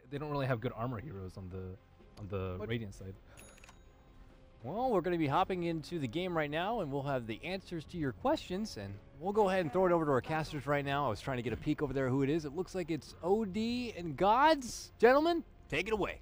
they don't really have good armor heroes on the Radiant side. Well, we're going to be hopping into the game right now, and we'll have the answers to your questions, and we'll go ahead and throw it over to our casters right now. I was trying to get a peek over there who it is. It looks like it's OD and Gods. Gentlemen, take it away.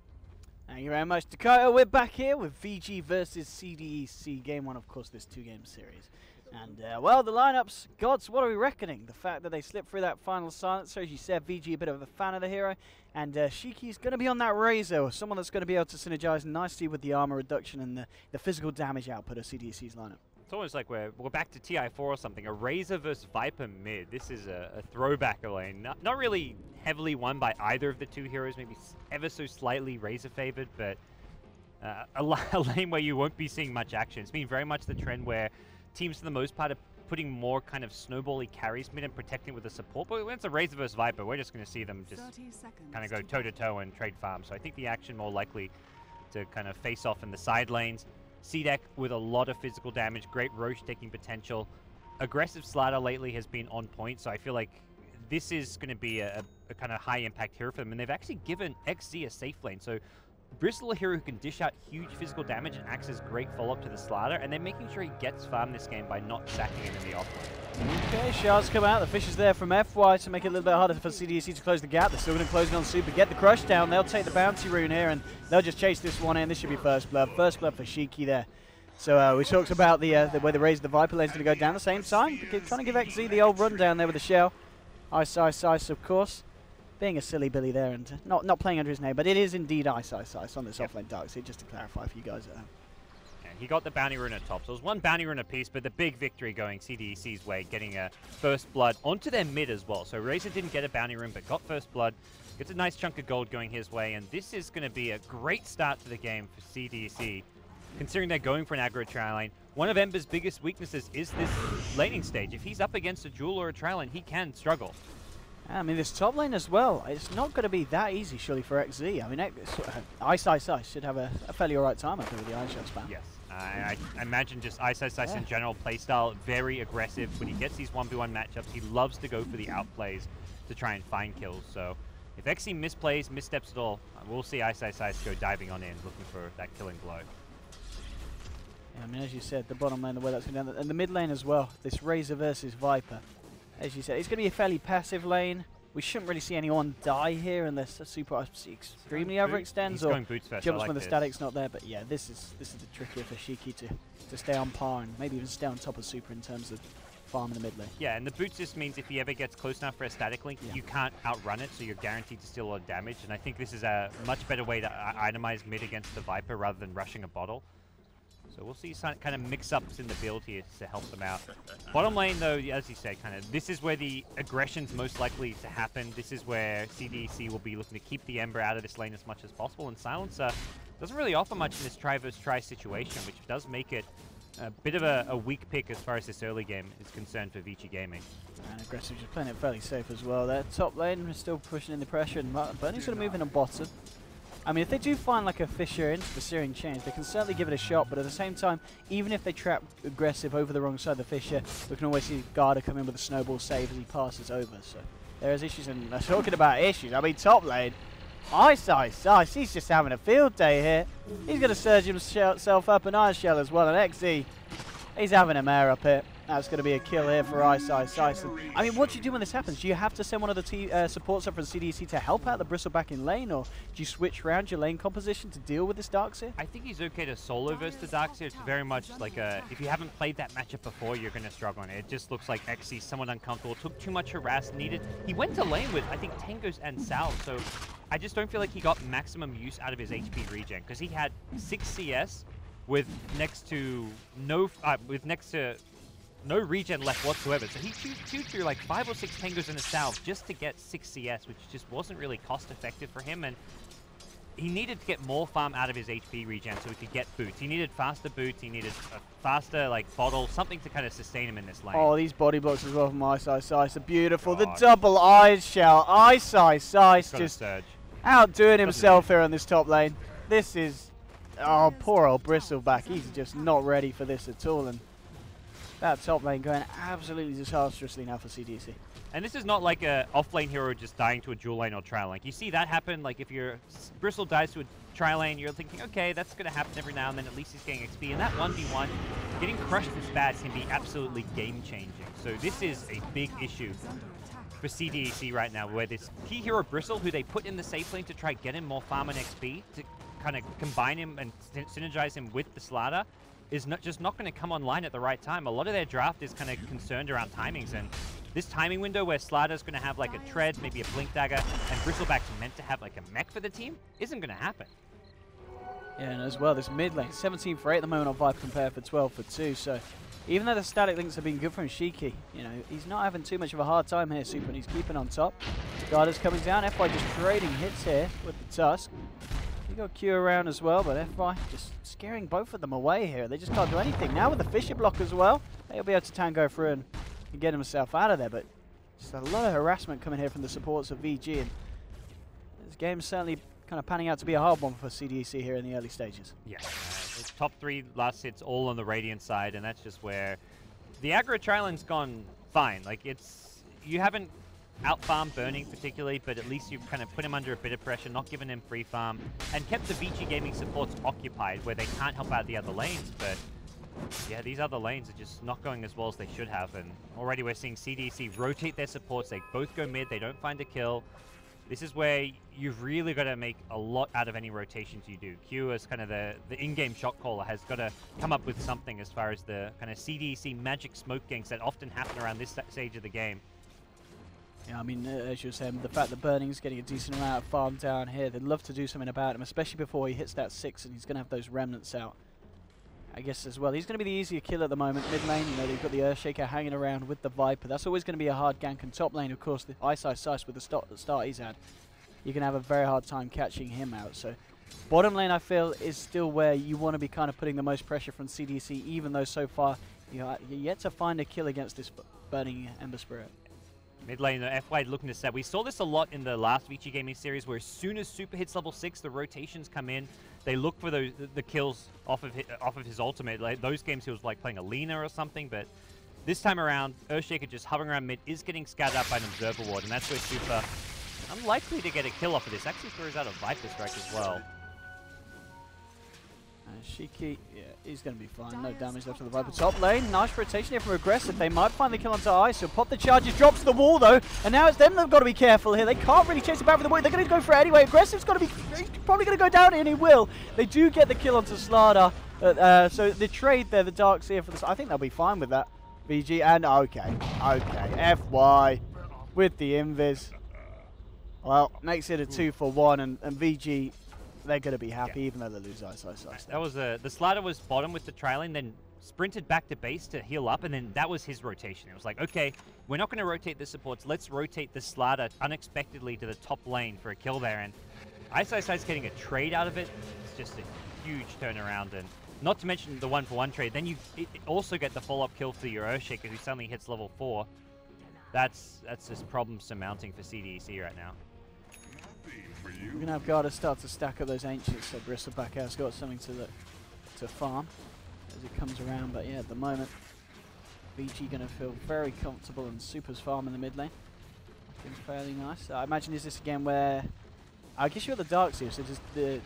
Thank you very much, Dakota. We're back here with Vici versus CDEC, game one, of course, this two-game series. And, well, the lineups, Gods, what are we reckoning? The fact that they slipped through that final silencer, as you said, Vici a bit of a fan of the hero, and Shiki's going to be on that Razor, someone that's going to be able to synergize nicely with the armor reduction and the physical damage output of CDEC's lineup. It's almost like we're back to TI4 or something. A Razor versus Viper mid. This is a throwback lane. Not really heavily won by either of the two heroes, maybe ever so slightly Razor favored, but a lane where you won't be seeing much action. It's been very much the trend where teams, for the most part, are putting more kind of snowbally carries mid and protecting with the support. But when it's a Razor versus Viper, we're just going to see them just kind of go toe-to-toe and trade farm. So I think the action more likely to kind of face off in the side lanes. CDEC with a lot of physical damage, great Roche taking potential. Aggressive Slider lately has been on point, so I feel like this is going to be a kind of high-impact hero for them. And they've actually given XZ a safe lane. So Bristle, a hero who can dish out huge physical damage and acts as great follow-up to the Slider, and they're making sure he gets farm this game by not sacking him in the offlane. Okay, shards come out. The fish is there from FY to make it a little bit harder for CDEC to close the gap. They're still going to close it on Super, get the crush down. They'll take the bounty rune here, and they'll just chase this one in. This should be first blood. First blood for Shiki there. So we talked about the way the Razor, the Viper lane's going to go down at the same time. Trying to give XZ the old run down there with the shell. Ice, of course. Being a silly Billy there and not playing under his name, but it is indeed Ice on this offlane dark seed, just to clarify for you guys at home. And he got the bounty rune at top, so it was one bounty rune apiece, but the big victory going CDEC's way, getting a first blood onto their mid as well. So Razor didn't get a bounty rune, but got first blood, gets a nice chunk of gold going his way, and this is going to be a great start to the game for CDEC, considering they're going for an aggro tri lane. One of Ember's biggest weaknesses is this laning stage. If he's up against a Jewel or a tri lane, he can struggle. I mean, this top lane as well, it's not going to be that easy, surely, for XZ. I mean, Ice should have a fairly alright time, I think, with the Ice Shot spam. Yes. I imagine just Ice in general playstyle, very aggressive. When he gets these 1v1 matchups, he loves to go for the outplays to try and find kills. So if XZ misplays, missteps at all, we'll see Ice go diving on in, looking for that killing blow. Yeah, I mean, as you said, the bottom lane, the way that's going down, and the mid lane as well, this Razor versus Viper. As you said, it's going to be a fairly passive lane. We shouldn't really see anyone die here unless a Super extremely overextends or jumps when the static's not there. But yeah, this is the trickier for Shiki to stay on par and maybe even stay on top of Super in terms of farm in the mid lane. Yeah, and the boots just means if he ever gets close enough for a static link, you can't outrun it, so you're guaranteed to steal a lot of damage. And I think this is a much better way to itemize mid against the Viper rather than rushing a bottle. So we'll see some kind of mix-ups in the build here to help them out. Bottom lane, though, as you say, this is where the aggression's most likely to happen. This is where CDEC will be looking to keep the Ember out of this lane as much as possible. And Silencer doesn't really offer much in this try versus try situation, which does make it a bit of a weak pick as far as this early game is concerned for Vici Gaming. And Aggressive just playing it fairly safe as well there. Top lane is still pushing in the pressure, and Bernie's going to move in on bottom. I mean, if they do find like a Fissure into the Searing Chains, they can certainly give it a shot, but at the same time, even if they trap Aggressive over the wrong side of the Fissure, we can always see Garda come in with a snowball save as he passes over. So there is issues, and talking about issues, I mean, top lane, Ice, he's just having a field day here. He's going to surge himself up an Ice Shell as well, and XZ, he's having a mare up here. That's going to be a kill here for Ice. I mean, what do you do when this happens? Do you have to send one of the supports up from CDEC to help out the Bristle back in lane, or do you switch around your lane composition to deal with this Darkseer? I think he's okay to solo versus the Darkseer. It's very much like if you haven't played that matchup before, you're going to struggle on it. It just looks like XC's somewhat uncomfortable, took too much harass, he went to lane with, I think, Tangos and Salve, so I just don't feel like he got maximum use out of his HP regen, because he had 6 CS with next to no no regen left whatsoever. So he chewed through like 5 or 6 Tangos and a Salve just to get 6 CS, which just wasn't really cost effective for him. And he needed to get more farm out of his HP regen so he could get boots. He needed faster boots, he needed a faster bottle, something to kind of sustain him in this lane. Oh, these body blocks as well from Ice are beautiful. God. The double Ice Shell. Ice just outdoing himself here on this top lane. This is, oh, poor old Bristleback. He's just not ready for this at all. And That top lane going absolutely disastrously now for CDEC. And this is not like a off-lane hero just dying to a dual lane or tri lane. Like, you see that happen, like if your Bristle dies to a tri lane, you're thinking, okay, that's going to happen every now and then, at least he's getting XP. And that 1v1, getting crushed this bad can be absolutely game-changing. So this is a big issue for CDEC right now, where this key hero Bristle, who they put in the safe lane to try get him more farm and XP, to kind of combine him and synergize him with the Slardar, is just not going to come online at the right time. A lot of their draft is kind of concerned around timings, and this timing window where Slardar's going to have like a Tread, maybe a Blink Dagger, and Bristleback's meant to have like a mech for the team, isn't going to happen. Yeah, and as well, this mid lane, 17 for 8 at the moment on Vibe compared for 12 for 2, so even though the static links have been good from Shiki, you know, he's not having too much of a hard time here, Super, and he's keeping on top. Garda's coming down, FY just trading hits here with the Tusk. You got Q around as well, but FY just scaring both of them away here. They just can't do anything. Now with the Fisher block as well, he'll be able to tango through and get himself out of there, but just a lot of harassment coming here from the supports of VG, and this game's certainly kind of panning out to be a hard one for CDEC here in the early stages. Yeah, it's top 3 last hits all on the Radiant side, and that's just where the aggro tri-lane's gone fine. Like, you haven't out-farmed Burning particularly, but at least you've kind of put him under a bit of pressure, not given him free farm, and kept the Vici gaming supports occupied where they can't help out the other lanes, but yeah, these other lanes are just not going as well as they should have, and already we're seeing CDEC rotate their supports. They both go mid, they don't find a kill. This is where you've really got to make a lot out of any rotations you do. Q, as kind of the in-game shot caller, has got to come up with something as far as the kind of CDEC magic smoke ganks that often happen around this stage of the game. Yeah, I mean, as you were saying, the fact that Burning's getting a decent amount of farm down here, they'd love to do something about him, especially before he hits that 6 and he's going to have those remnants out. I guess as well, he's going to be the easier kill at the moment. Mid lane, you know, they've got the Earthshaker hanging around with the Viper. That's always going to be a hard gank. And top lane, of course, the Ice with the start he's had, you're going to have a very hard time catching him out. So bottom lane, I feel, is still where you want to be kind of putting the most pressure from CDC, even though so far you're yet to find a kill against this Burning Ember Spirit. Mid lane, FY looking to set. We saw this a lot in the last Vici gaming series, where as soon as Super hits level 6, the rotations come in. They look for the kills off of his ultimate. Like those games, he was like playing a Lina or something. But this time around, Earthshaker just hovering around mid is getting scattered up by an Observer Ward, and that's where Super unlikely to get a kill off of this. Actually throws out a Viper Strike as well. Shiki, yeah, he's going to be fine. No damage left to the Viper. Top lane, nice rotation here from Aggressive. They might find the kill onto Ice. He'll pop the charges, drops to the wall though, and now it's them that have got to be careful here. They can't really chase it back with the wall. They're going to go for it anyway. Aggressive's got to be, he's probably going to go down, and he will. They do get the kill onto Slardar. So the trade there, the Dark Seer for this, I think they'll be fine with that. VG, and okay, FY with the invis. Well, makes it a 2-for-1, and VG, they're going to be happy, even though they lose Ice. That was the Slardar was bottom with the tri-lane, then sprinted back to base to heal up, and then that was his rotation. It was like, okay, we're not going to rotate the supports. Let's rotate the Slardar unexpectedly to the top lane for a kill there, and Ice's getting a trade out of it. It's just a huge turnaround, and not to mention the 1-for-1 trade. Then you also get the follow-up kill for your Earthshaker, who suddenly hits level 4. That's just problem surmounting for CDEC right now. We're going to have Garda start to stack up those Ancients, so Bristleback has got something to farm as he comes around. But yeah, at the moment, VG going to feel very comfortable, and Super's farm in the mid lane. Looking fairly nice. I imagine, is this again where, I guess you're the Dark Seer, so does the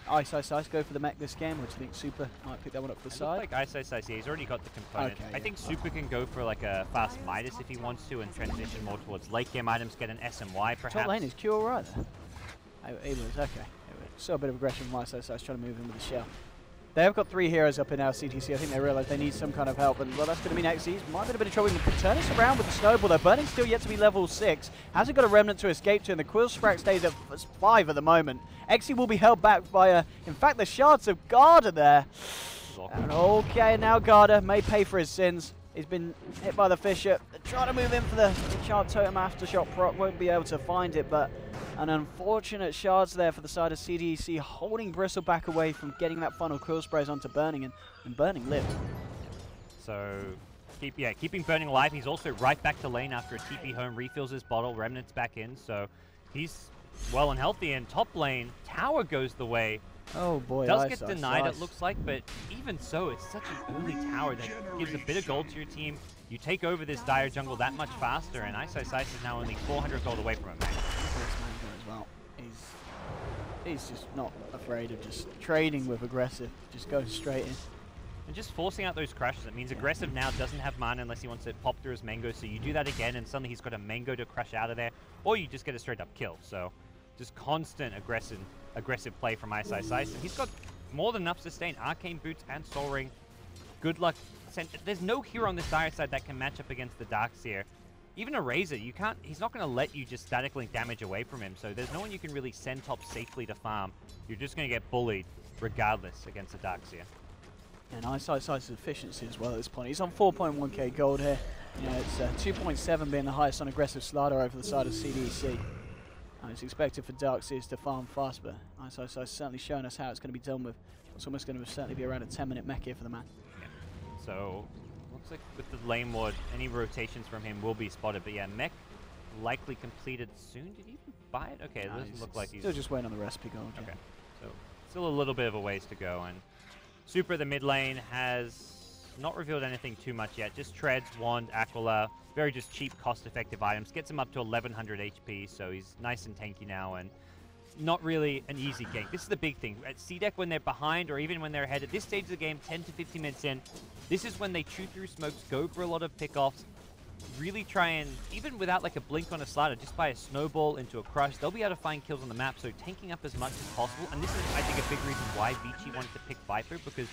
Ice go for the mech this game, or do you think Super might pick that one up for the side? Like Ice, he's already got the component. Okay, I think Super can go for like a fast Midas if he wants to, and transition more towards late game items, get an SMY perhaps. Top lane is Q alright there. He was, okay. Saw a bit of aggression from Ice, so I was trying to move in with the shell. They've got 3 heroes up in our CTC. I think they realise they need some kind of help, and well, that's going to mean XE's might be a bit of trouble. He can turn this around with the snowball though. Burning's still yet to be level 6. Hasn't got a remnant to escape to, and the Quill Sprack stays at 5 at the moment. XE will be held back by, in fact, the shards of Garda there. And okay, now Garda may pay for his sins. He's been hit by the Fisher. They're trying to move in for the Shard Totem Aftershock proc. Won't be able to find it, but an unfortunate shards there for the side of CDEC, holding Bristleback away from getting that final Quill Sprays onto Burning, and Burning lived. So, keeping Burning alive. He's also right back to lane after a TP home, refills his bottle, remnants back in, so he's well and healthy. And top lane, tower goes the way. Oh boy, Does get denied, it looks like, but even so, it's such an early tower that gives a bit of gold to your team. You take over this dire jungle that much faster, and Ice is now only 400 gold away from it, man. As well. He's just not afraid of just trading with aggressive, just going straight in. And just forcing out those crashes. It means aggressive now doesn't have mana unless he wants to pop through his mango, so you do that again, and suddenly he's got a mango to crush out of there, or you just get a straight up kill. So just constant aggressive play from Ice. And he's got more than enough sustain. Arcane Boots and Soul Ring. Good luck. There's no hero on this dire side that can match up against the Darkseer. Even a Razor, you can't. He's not going to let you just static link damage away from him. So there's no one you can really send top safely to farm. You're just going to get bullied regardless against the Darkseer. And Ice's efficiency as well at this point. He's on 4.1k gold here. You know, it's 2.7 being the highest on aggressive slider over the side of CDEC. And it's expected for Darkseers to farm fast, but Ice certainly showing us how it's going to be done with. It's almost going to certainly be around a 10-minute mech here for the man. Yeah. So, looks like with the lane ward, any rotations from him will be spotted. But yeah, mech likely completed soon. Did he even buy it? Okay, No, it doesn't look like he's... Still just waiting on the recipe gold. Okay, so still a little bit of a ways to go. And Super at the mid lane has not revealed anything too much yet. Just Treads, Wand, Aquila. Very just cheap, cost-effective items. Gets him up to 1100 HP, so he's nice and tanky now, and not really an easy gank. This is the big thing. At CDEC, when they're behind, or even when they're ahead, at this stage of the game, 10 to 15 minutes in, this is when they chew through smokes, go for a lot of pickoffs, really try and, even without like a blink on a slider, just by a snowball into a crush, they'll be able to find kills on the map, so tanking up as much as possible. And this is, I think, a big reason why Vici wanted to pick Viper, because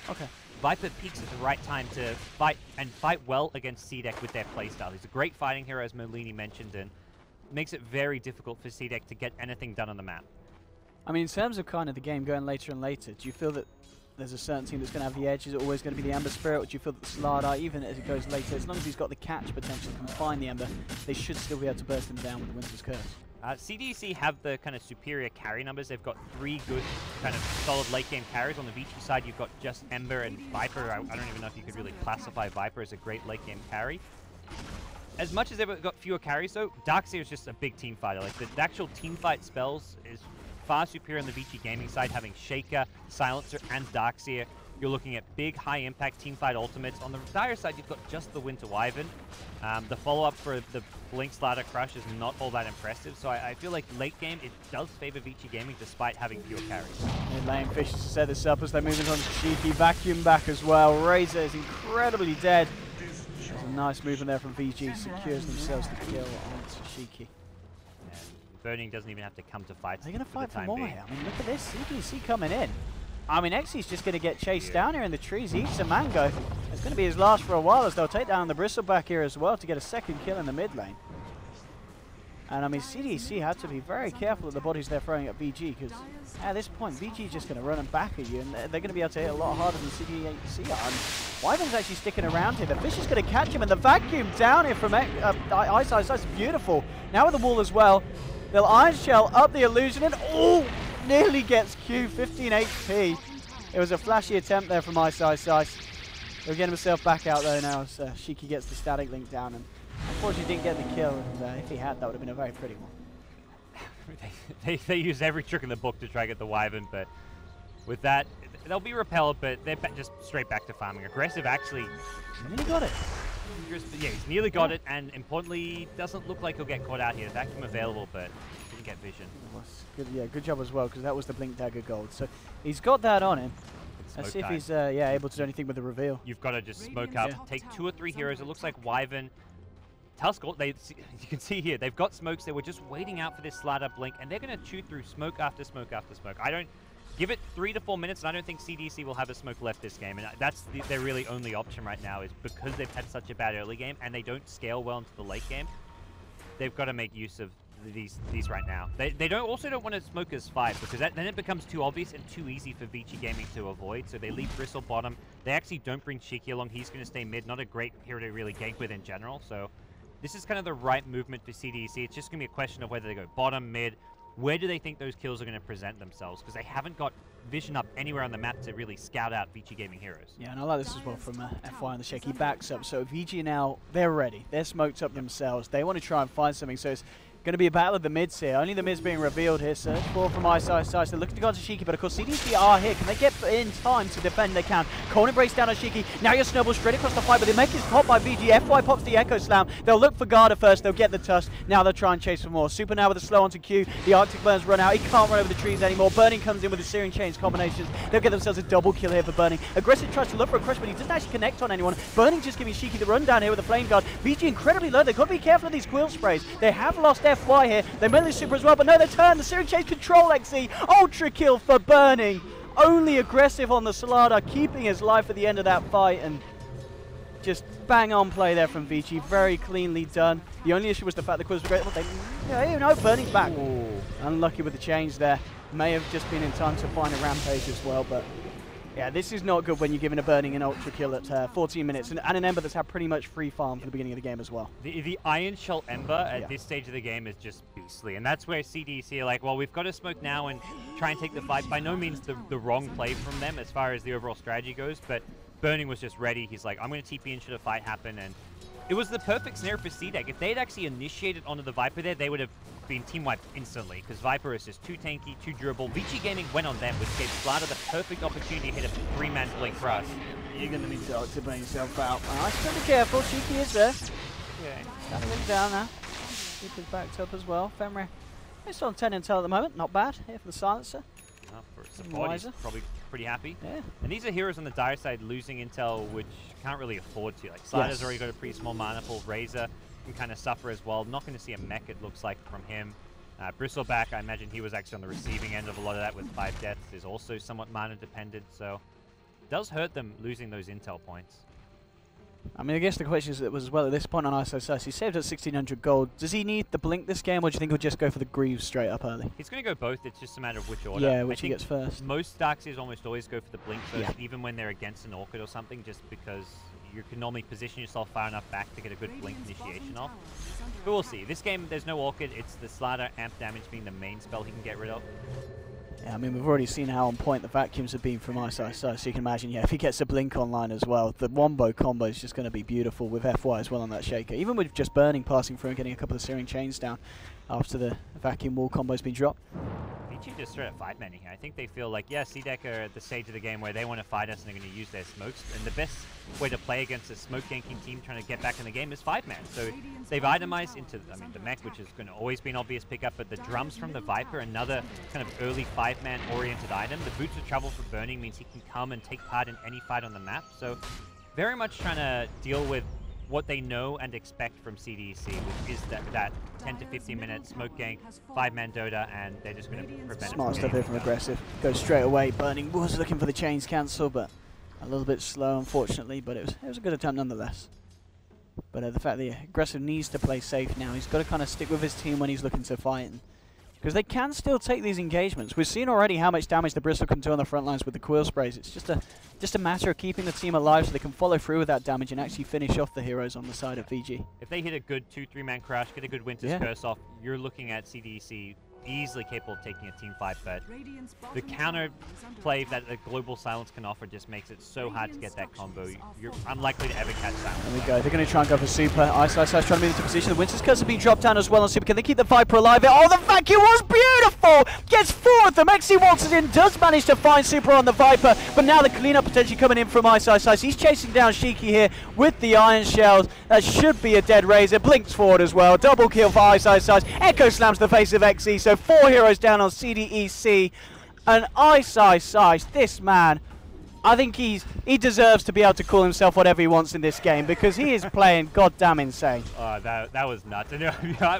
Viper peaks at the right time to fight, and fight well against CDEC with their playstyle. He's a great fighting hero, as Molini mentioned, and makes it very difficult for CDEC to get anything done on the map. I mean, in terms of kind of the game going later and later, do you feel that there's a certain team that's going to have the edge? Is it always going to be the Ember Spirit, or do you feel that the Slardar, even as it goes later, as long as he's got the catch potential, can find the Ember, they should still be able to burst him down with the Winter's Curse? CDEC have the kind of superior carry numbers. They've got 3 good kind of solid late game carries. On the Vici side, you've got just Ember and Viper. I don't even know if you could really classify Viper as a great late game carry. As much as they've got fewer carries, though, Darkseer is just a big team fighter. Like the actual team fight spells is far superior on the Vici gaming side, having Shaker, Silencer, and Darkseer. You're looking at big, high-impact teamfight ultimates. On the Dire side, you've got just the Winter Wyvern. The follow-up for the Blink Slider Crush is not all that impressive, so I feel like late game, it does favor Vici gaming despite having fewer carries. Mid lane Fish to set this up as they move into Shiki. Vacuum back as well. Razor is incredibly dead. There's a nice movement there from VG. Secures themselves the kill onto Shiki. Burning doesn't even have to come to fight. They're going to fight for more here. I mean, look at this. CDEC coming in. I mean, Xy's just going to get chased down here in the trees. He eats a mango. It's going to be his last for a while, as they'll take down the Bristleback here as well to get a second kill in the mid lane. And I mean, CDEC have to be very careful of the bodies they're throwing at VG, because at this point, VG is just going to run them back at you, and they're going to be able to hit a lot harder than CDEC are. And Wyvern's actually sticking around here. The Fish is going to catch him, and the vacuum down here from Ice. That's beautiful. Now with the wall as well. They'll Iron Shell up the illusion, and nearly gets Q, 15 HP. It was a flashy attempt there from Ice. He'll get himself back out though now as Shiki gets the static link down, and unfortunately didn't get the kill, and if he had, that would have been a very pretty one. they use every trick in the book to try to get the Wyvern, but with that, they'll be repelled, but they're just straight back to farming. Aggressive actually. Nearly got it. Yeah, he's nearly got it, and importantly, doesn't look like he'll get caught out here. Vacuum available, but didn't get vision. Good, yeah, good job as well, because that was the Blink Dagger gold. So he's got that on him. Let's see if he's able to do anything with the reveal. You've got to just smoke up, take 2 or 3 heroes. It looks like Wyvern, Tusk, you can see here, they've got smokes. They were just waiting out for this slider blink, and they're going to chew through smoke after smoke after smoke. Give it 3 to 4 minutes, and I don't think CDEC will have a smoke left this game. And that's their really only option right now, is because they've had such a bad early game and they don't scale well into the late game. They've got to make use of these right now. They also don't want to smoke as 5, because then it becomes too obvious and too easy for Vici Gaming to avoid. So they leave Bristle bottom. They actually don't bring Shiki along. He's going to stay mid. Not a great hero to really gank with in general. So this is kind of the right movement for CDEC. It's just going to be a question of whether they go bottom, mid. Where do they think those kills are going to present themselves? Because they haven't got vision up anywhere on the map to really scout out Vici Gaming heroes. Yeah, and I like this as well from FY on the Shake. He backs up. So Vici now, they're ready. They're smoked up themselves. They want to try and find something. So Going to be a battle of the mids here. Only the mids being revealed here. Search for from Ice. They're looking to go on to Shiki, but of course CDEC are here. Can they get in time to defend? They can. Cold Embrace down on Shiki. Now you're snowball straight across the fight, but they make it caught by VG. FY pops the Echo Slam. They'll look for Garda first. They'll get the tusk. Now they'll try and chase for more. Super now with a slow onto Q. The Arctic Burns run out. He can't run over the trees anymore. Burning comes in with the Searing Chains combinations. They'll get themselves a double kill here for Burning. Aggressive tries to look for a crush, but he doesn't actually connect on anyone. Burning just giving Shiki the run down here with a Flame Guard. VG incredibly low. They've got to be careful of these Quill Sprays. They have lost FY here. They may lose Super as well, but no, they turn. The Searing Chains control XE. Ultra kill for Burning. Only aggressive on the Slardar, keeping his life at the end of that fight, and just bang on play there from Vici. Very cleanly done. The only issue was the fact the Quills were great. No, Burning's back. Ooh. Unlucky with the change there. May have just been in time to find a Rampage as well, but yeah, this is not good when you're giving a Burning an ultra kill at 14 minutes, and an Ember that's had pretty much free farm for the beginning of the game as well. The Iron Shell Ember at this stage of the game is just beastly, and that's where CDEC are like, well, we've got to smoke now and try and take the fight. By no means the wrong play from them as far as the overall strategy goes, but Burning was just ready. He's like, I'm going to TP in should a fight happen, and it was the perfect snare for CDEC. If they had actually initiated onto the Viper there, they would have been team wiped instantly, because Viper is just too tanky, too durable. Vici Gaming went on them, which gave Slardar the perfect opportunity to hit a 3-man blink for us. You're going to need to burn yourself out. Nice, be careful. Shiki is there. Okay. Standing down now. Keep is backed up as well. Femre is on 10 intel at the moment. Not bad here for the silencer. For support, he's probably pretty happy. Yeah. And these are heroes on the dire side losing intel, which can't really afford to. Like, Slardar's already got a pretty small mana pool. Razor can kind of suffer as well. Not going to see a mech, it looks like, from him. Bristleback, I imagine he was actually on the receiving end of a lot of that with 5 deaths. Is also somewhat mana dependent, so it does hurt them losing those intel points. I mean, I guess the question is as well at this point on ISO, he saved at 1600 gold. Does he need the blink this game, or do you think he'll just go for the Greaves straight up early? He's going to go both. It's just a matter of which order. Yeah, which he gets first. Most Darkseers almost always go for the blink first, even when they're against an Orchid or something, just because you can normally position yourself far enough back to get a good blink initiation off. But we'll see. This game, there's no Orchid. It's the Slardar amp damage being the main spell he can get rid of. Yeah, I mean, we've already seen how on point the vacuums have been from ISO, so you can imagine, yeah, if he gets a blink online as well, the Wombo combo is just going to be beautiful with FY as well on that Shaker. Even with just Burning passing through and getting a couple of Searing Chains down after the vacuum wall combo's been dropped. Vici just straight up 5-manning here. I think they feel like, yeah, CDEC are at the stage of the game where they want to fight us and they're going to use their smokes. And the best way to play against a smoke ganking team trying to get back in the game is 5-man. So they've itemized into, I mean, the mech, which is going to always be an obvious pickup, but the drums from the Viper, another kind of early 5-man oriented item. The Boots of Trouble for Burning means he can come and take part in any fight on the map. So very much trying to deal with what they know and expect from CDEC, which is that 10 to 15 minute smoke gank, 5-man Dota, and they're just going to prevent it. Smart stuff here from Aggressive. Goes straight away. Burning was looking for the chains cancel, but a little bit slow, unfortunately, but it was a good attempt nonetheless. But the fact that Aggressive needs to play safe now, he's got to kind of stick with his team when he's looking to fight. Because they can still take these engagements. We've seen already how much damage the Bristol can do on the front lines with the Quill Sprays. It's just a matter of keeping the team alive so they can follow through with that damage and actually finish off the heroes on the side of VG. If they hit a good 2-3-man crash, get a good Winter's Curse off, you're looking at CDEC easily capable of taking a team fight, but the counter play that the Global Silence can offer just makes it so hard to get that combo. You're unlikely to ever catch Silence. There we go. They're going to try and go for Super. Ice trying to move into position. The Winter's Curse has been dropped down as well on Super. Can they keep the Viper alive? Oh, the vacuum was beautiful! Gets 4 of them. XE waltzes in, does manage to find Super on the Viper, but now the cleanup potentially coming in from Ice. He's chasing down Shiki here with the Iron Shells. That should be a dead Razor. Blinks forward as well. Double kill for Ice. Echo slams the face of XE, so 4 heroes down on CDEC. And Ice, this man, I think he deserves to be able to call himself whatever he wants in this game, because he is playing goddamn insane. Oh, that was nuts.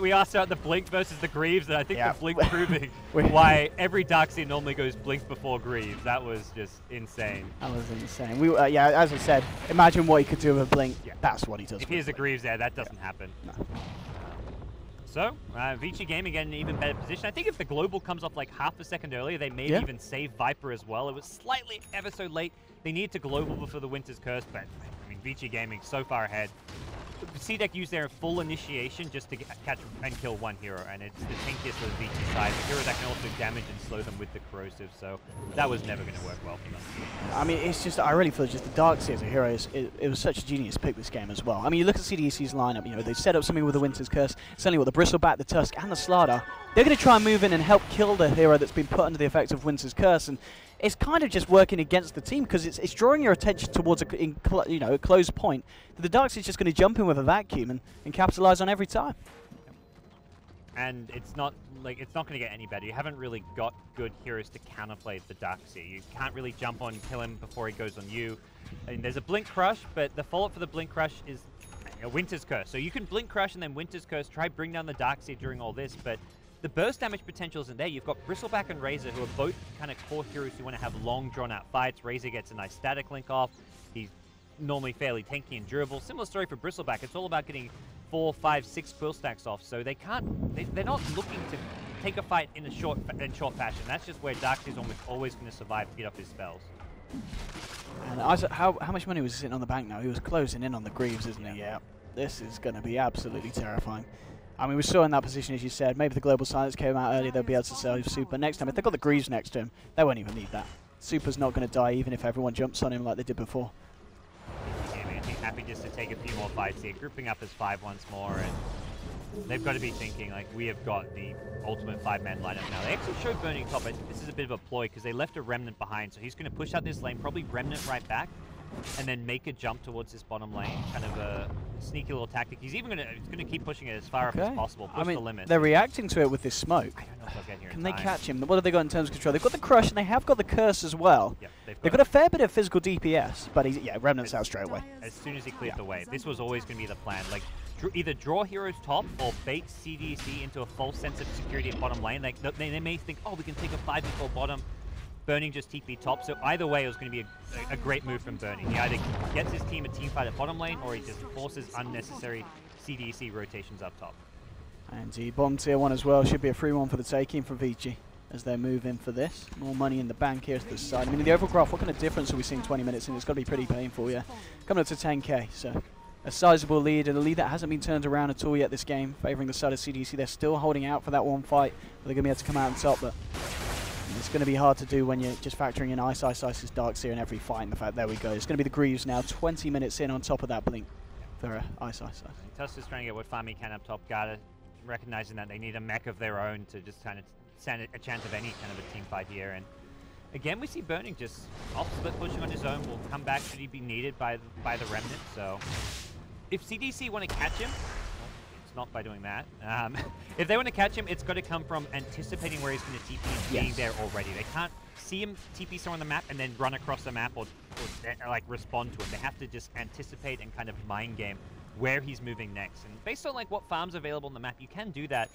We asked about the Blink versus the Greaves, and I think the Blink proving why every Darkseer normally goes Blink before Greaves. That was just insane. That was insane. Yeah, as I said, imagine what he could do with a Blink. Yeah. That's what he does. If he has a Greaves there, that doesn't happen. No. So, Vici Gaming get in an even better position. I think if the Global comes off like half a second earlier, they may even save Viper as well. It was slightly ever so late. They need to Global before the Winter's Curse, but I mean, Vici Gaming so far ahead. CDEC used their full initiation just to catch and kill one hero, and it's the tankiest of the Vici side. The hero that can also damage and slow them with the corrosive, so that was never going to work well for them. I mean, it's just, I really feel just the Darkseer as a hero, it was such a genius pick this game as well. I mean, you look at CDEC's lineup, you know, they set up something with the Winter's Curse, certainly with the Bristleback, the Tusk, and the Slardar. They're going to try and move in and help kill the hero that's been put under the effects of Winter's Curse, and it's kind of just working against the team because it's drawing your attention towards a closed point. The Darkseer's just going to jump in with a vacuum and capitalize on every time. And it's not going to get any better. You haven't really got good heroes to counterplay the Darkseer. You can't really jump on, kill him before he goes on you. I mean, there's a Blink Crush, but the follow-up for the Blink Crush is Winter's Curse. So you can Blink Crush and then Winter's Curse, try bring down the Darkseer during all this, but the burst damage potential isn't there. You've got Bristleback and Razor, who are both kind of core heroes who want to have long, drawn-out fights. Razor gets a nice static link off. He's normally fairly tanky and durable. Similar story for Bristleback. It's all about getting 4, 5, 6 quill stacks off. So they can't. They're not looking to take a fight in a short fashion. That's just where Darkseer's always going to survive to get off his spells. And Isaac, how much money was he sitting on the bank now? He was closing in on the Greaves, isn't he? Yeah. This is going to be absolutely terrifying. I mean, we saw in that position, as you said, maybe the Global Silence came out early, they'll be able to sell Super. Next time, if they've got the Greaves next to him, they won't even need that. Super's not going to die even if everyone jumps on him like they did before. Yeah, man, he's happy just to take a few more fights here, grouping up as 5 once more, and they've got to be thinking, like, we have got the ultimate 5-man lineup now. They actually showed Burning top. I think this is a bit of a ploy because they left a Remnant behind, so he's going to push out this lane, probably Remnant right back, and then make a jump towards this bottom lane, kind of a sneaky little tactic. He's even gonna keep pushing it as far up as possible, push the limit. They're reacting to it with this smoke. I don't know if they'll get here Can they catch him? What have they got in terms of control? They've got the Crush and they have got the Curse as well. Yep, they've got a fair bit of physical DPS, but he's, Remnant's out straight away. As soon as he cleared the wave. This was always going to be the plan. Like, either draw heroes top or bait CDEC into a false sense of security at bottom lane. Like, they may think, oh, we can take a 5v4 bottom. Burning just TP top, so either way it was going to be a great move from Burning. He either gets his team a team fight at bottom lane, or he just forces unnecessary CDEC rotations up top. And the bottom tier 1 as well should be a free one for the taking from Vici as they move in for this. More money in the bank here to the side. I mean, in the overall graph, what kind of difference are we seeing 20 minutes in? It's got to be pretty painful, yeah. Coming up to 10k, so a sizable lead, and a lead that hasn't been turned around at all yet this game, favouring the side of CDEC. They're still holding out for that one fight, but they're going to be able to come out on top, but it's going to be hard to do when you're just factoring in Ice's Darkseer in every fight. In the fact, there we go. It's going to be the Greaves now, 20 minutes in on top of that blink for Ice. Tusk is trying to get what farm he can up top. Garda recognizing that they need a mech of their own to just kind of stand a chance of any kind of a team fight here. And again, we see Burning just off split pushing on his own. Will come back should he be needed by the Remnant. So if CDC want to catch him, not by doing that. If they want to catch him, it's got to come from anticipating where he's going to TP and being there already. They can't see him TP somewhere on the map and then run across the map or like respond to it. They have to just anticipate and kind of mind game where he's moving next. And based on like what farms are available on the map, you can do that.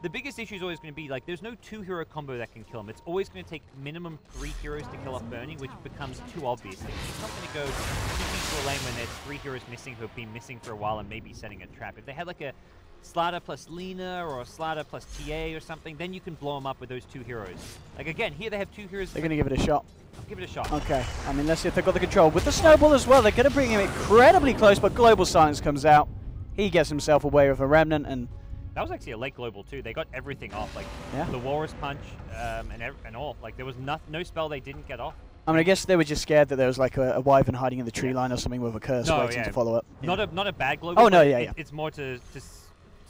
The biggest issue is always going to be like there's no 2-hero combo that can kill him. It's always going to take minimum 3 heroes to kill off Burning, which becomes too obvious. It's not going to go TP to a lane when there's 3 heroes missing who have been missing for a while and maybe setting a trap. If they had like a Slardar plus Lina or a Slardar plus TA or something, then you can blow them up with those 2 heroes. Like again, here they have 2 heroes. They're going to give it a shot. I'll give it a shot. Okay, I mean, let's see if they've got the control. With the Snowball as well, they're going to bring him incredibly close, but Global Silence comes out. He gets himself away with a Remnant, and that was actually a late global too. They got everything off, like the Walrus Punch and all. Like there was no spell they didn't get off. I mean, I guess they were just scared that there was like a Wyvern hiding in the tree line or something with a curse waiting to follow up. Not a bad global. Oh no, It's more to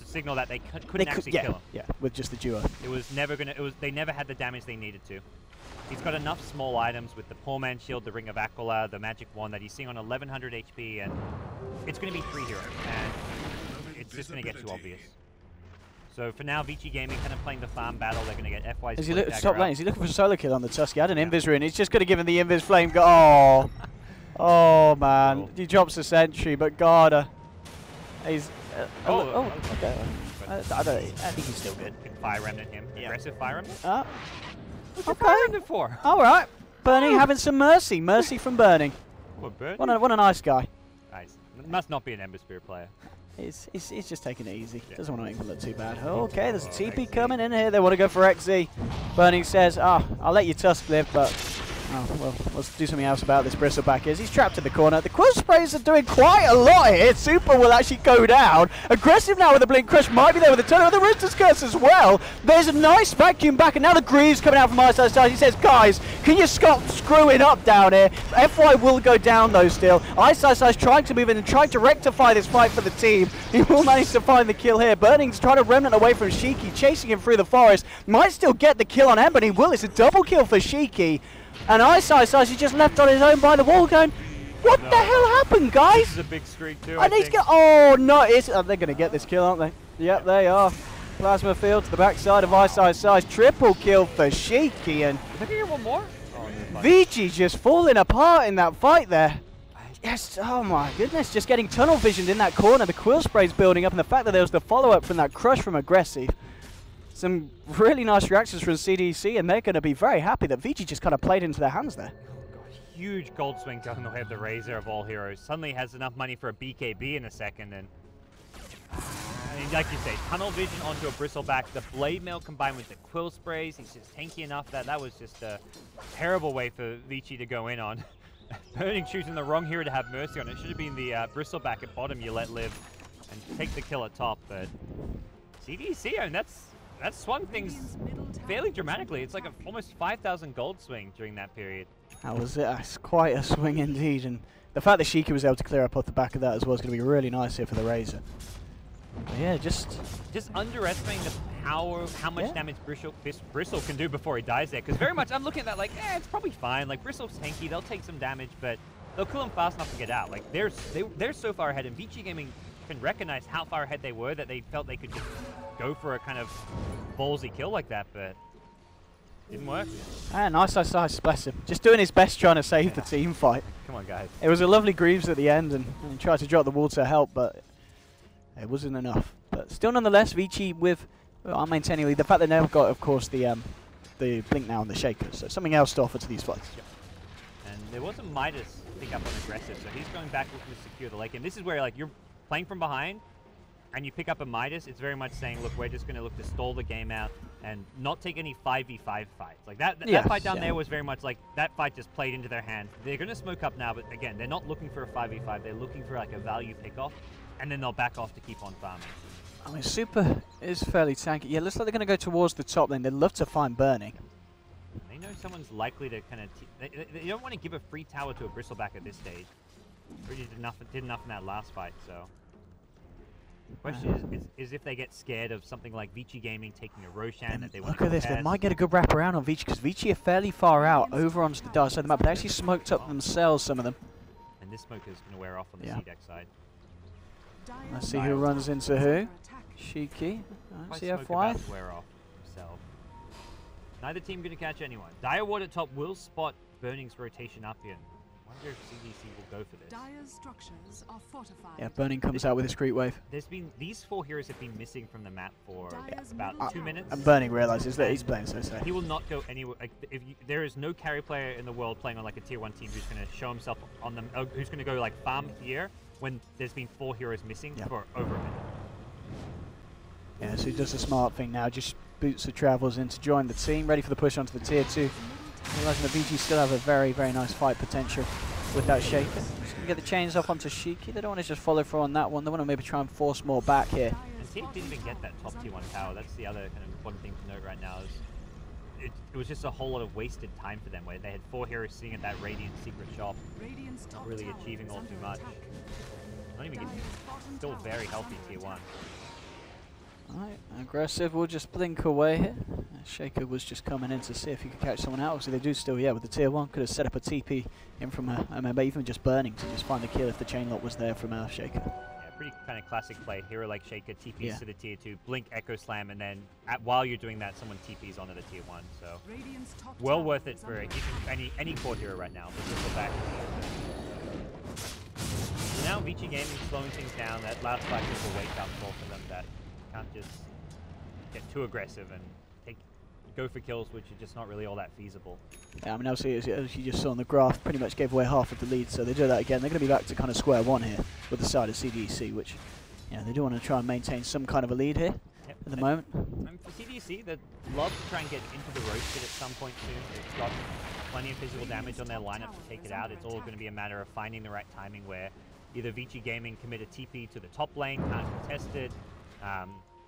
signal that they couldn't actually kill him. Yeah, with just the duo. It was never gonna. They never had the damage they needed to. He's got enough small items with the Poor Man's Shield, the Ring of Aquila, the Magic Wand that he's seeing on 1100 HP, and it's going to be 3 heroes, and it's just going to get too obvious. So for now, Vici Gaming kind of playing the farm battle. They're going to get FY's top lane. Is he looking for a solo kill on the Tusk? He had an Invis rune. He's just going to give him the Invis flame. Oh man, he drops a sentry, but Garda, he's okay. I think he's still good. Fire Remnant him. Aggressive Fire Remnant. Okay. Fire Remnant for? All right. Burning having some mercy. Mercy from Burning. What a nice guy. Nice. Must not be an Ember Spirit player. He's just taking it easy. Doesn't want to make it look too bad. Okay, there's a TP coming in here. They want to go for XZ. Burning says, I'll let you Tusk live, but Oh, well, let's do something else about this Bristleback. He's trapped in the corner. The Quill Sprays are doing quite a lot here. Super will actually go down. Aggressive now with the Blink Crush. Might be there with the turn of the Rooster's Curse as well. There's a nice vacuum back, and now the Greaves coming out from Eyesight Size. He says, guys, can you stop screwing up down here? FY will go down though still. Eyesight Size trying to move in and trying to rectify this fight for the team. He will manage to find the kill here. Burning's trying to remnant away from Shiki, chasing him through the forest. Might still get the kill on Ebony. Will, it's a double kill for Shiki. And Eyesight Size is just left on his own by the wall going, what the hell happened, guys? This is a big streak too, And he's got, oh no, they're going to get this kill, aren't they? Yep, they are. Plasma Field to the backside of Eyesight Size. Triple kill for Shiki, and Is there gonna get one more? Oh, Vici just falling apart in that fight there. Yes, oh my goodness, just getting tunnel visioned in that corner. The Quill Spray's building up, and the fact that there was the follow-up from that crush from Aggressive. Some really nice reactions from CDEC, and they're going to be very happy that Vici just kind of played into their hands there. Huge gold swing going the way of the Razor of all heroes. Suddenly has enough money for a BKB in a second, and I mean, like you say, tunnel vision onto a Bristleback, the Blade Mail combined with the Quill Sprays. He's just tanky enough that was just a terrible way for Vici to go in on. Burning choosing the wrong hero to have mercy on. It should have been the Bristleback at bottom you let live and take the kill at top, but CDEC, I mean, that's swung things fairly dramatically. It's like a almost 5,000 gold swing during that period. That was it. That's quite a swing indeed, and the fact that Shiki was able to clear up off the back of that as well is going to be really nice here for the Razor. But yeah, just underestimating the power, how much damage Bristle can do before he dies there. Because very much I'm looking at that like, it's probably fine. Like Bristle's tanky, they'll take some damage, but they'll kill him fast enough to get out. Like they're so far ahead, and Vici Gaming can recognize how far ahead they were that they felt they could just go for a kind of ballsy kill like that, but didn't work. And Eyesight Size, bless him, just doing his best trying to save the team fight. Come on, guys. It was a lovely Greaves at the end, and he tried to drop the wall to help, but it wasn't enough. But still, nonetheless, Vici with, well, I'm maintaining the fact that they've got, of course, the Blink now and the Shaker, so something else to offer to these fights. Yep. And there was a Midas pick up on Aggressive, so he's going back looking to secure the lake. And this is where, like, you're playing from behind, and you pick up a Midas, it's very much saying, look, we're just going to look to stall the game out and not take any 5v5 fights. Like that fight down there was very much like that fight just played into their hand. They're going to smoke up now, but again, they're not looking for a 5v5. They're looking for like a value pickoff, and then they'll back off to keep on farming. I mean, Super is fairly tanky. Yeah, looks like they're going to go towards the top lane. They'd love to find Burning. They know someone's likely to kind of... They don't want to give a free tower to a Bristleback at this stage. Already did enough in that last fight, so... The question is if they get scared of something like Vici Gaming taking a Roshan that they want to look at this, they might get a good wrap around on Vici, because Vici are fairly far out over onto the dark side of the map, but they actually smoked up themselves, some of them. And this smoke is going to wear off on the CDEC side. Let's see who runs into who. Shiki, CFY. Wear off himself. Neither team going to catch anyone. Dire Ward at top will spot Burning's rotation up in. I wonder if CDEC will go for this. Dire's structures are fortified. Yeah, Burning comes out with his Creep Wave. These 4 heroes have been missing from the map for about 2 minutes. And Burning realizes that he's playing so safe. He will not go anywhere. Like, there is no carry player in the world playing on like a tier 1 team who's going to show himself on them. Who's going to go like farm here when there's been 4 heroes missing for over a minute. Yeah, so he does the smart thing now. Just boots the travels in to join the team, ready for the push onto the tier 2. Realizing that VG still have a very, very nice fight potential with that Shaker. Just going to get the chains off onto Shiki. They don't want to just follow through on that one. They want to maybe try and force more back here. And CDEC didn't even get that top tier 1 tower. That's the other kind of important thing to note right now. Is it was just a whole lot of wasted time for them, where they had 4 heroes sitting at that Radiant secret shop, not really achieving all too much. Not even getting still very healthy tier 1. Alright, Aggressive will just blink away here. Shaker was just coming in to see if he could catch someone out. Obviously they do still, with the tier 1. Could have set up a TP in from maybe even just Burning to just find the kill if the chain lock was there from Shaker. Yeah, pretty kind of classic play. Hero like Shaker TPs to the tier 2, blink Echo Slam, and then while you're doing that, someone TPs onto the tier 1. So well worth it for any core hero right now. But just go back. So now Vici Gaming slowing things down. That last fight is a wake-up call for them that can't just get too aggressive and go for kills, which are just not really all that feasible. Yeah, I mean, obviously, as you just saw on the graph, pretty much gave away half of the lead, so they do that again. They're going to be back to kind of square one here with the side of CDEC, which, they do want to try and maintain some kind of a lead here at the moment. And for CDEC, they'd love to try and get into the roast at some point soon. They've got plenty of physical damage on their lineup to take it out. It's all going to be a matter of finding the right timing where either Vici Gaming commit a TP to the top lane, can't contest it,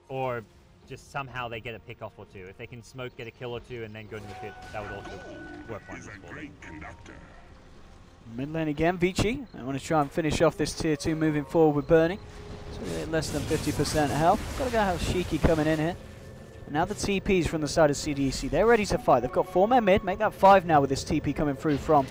or just somehow they get a pick off or two. If they can smoke, get a kill or two, and then go into the pit, that would also work wonders for them. Mid lane again, Vici. I want to try and finish off this tier 2 moving forward with Burning. So less than 50% health. Got to go have Shiki coming in here. And now the TPs from the side of CDEC. They're ready to fight. They've got 4 men mid. Make that 5 now with this TP coming through from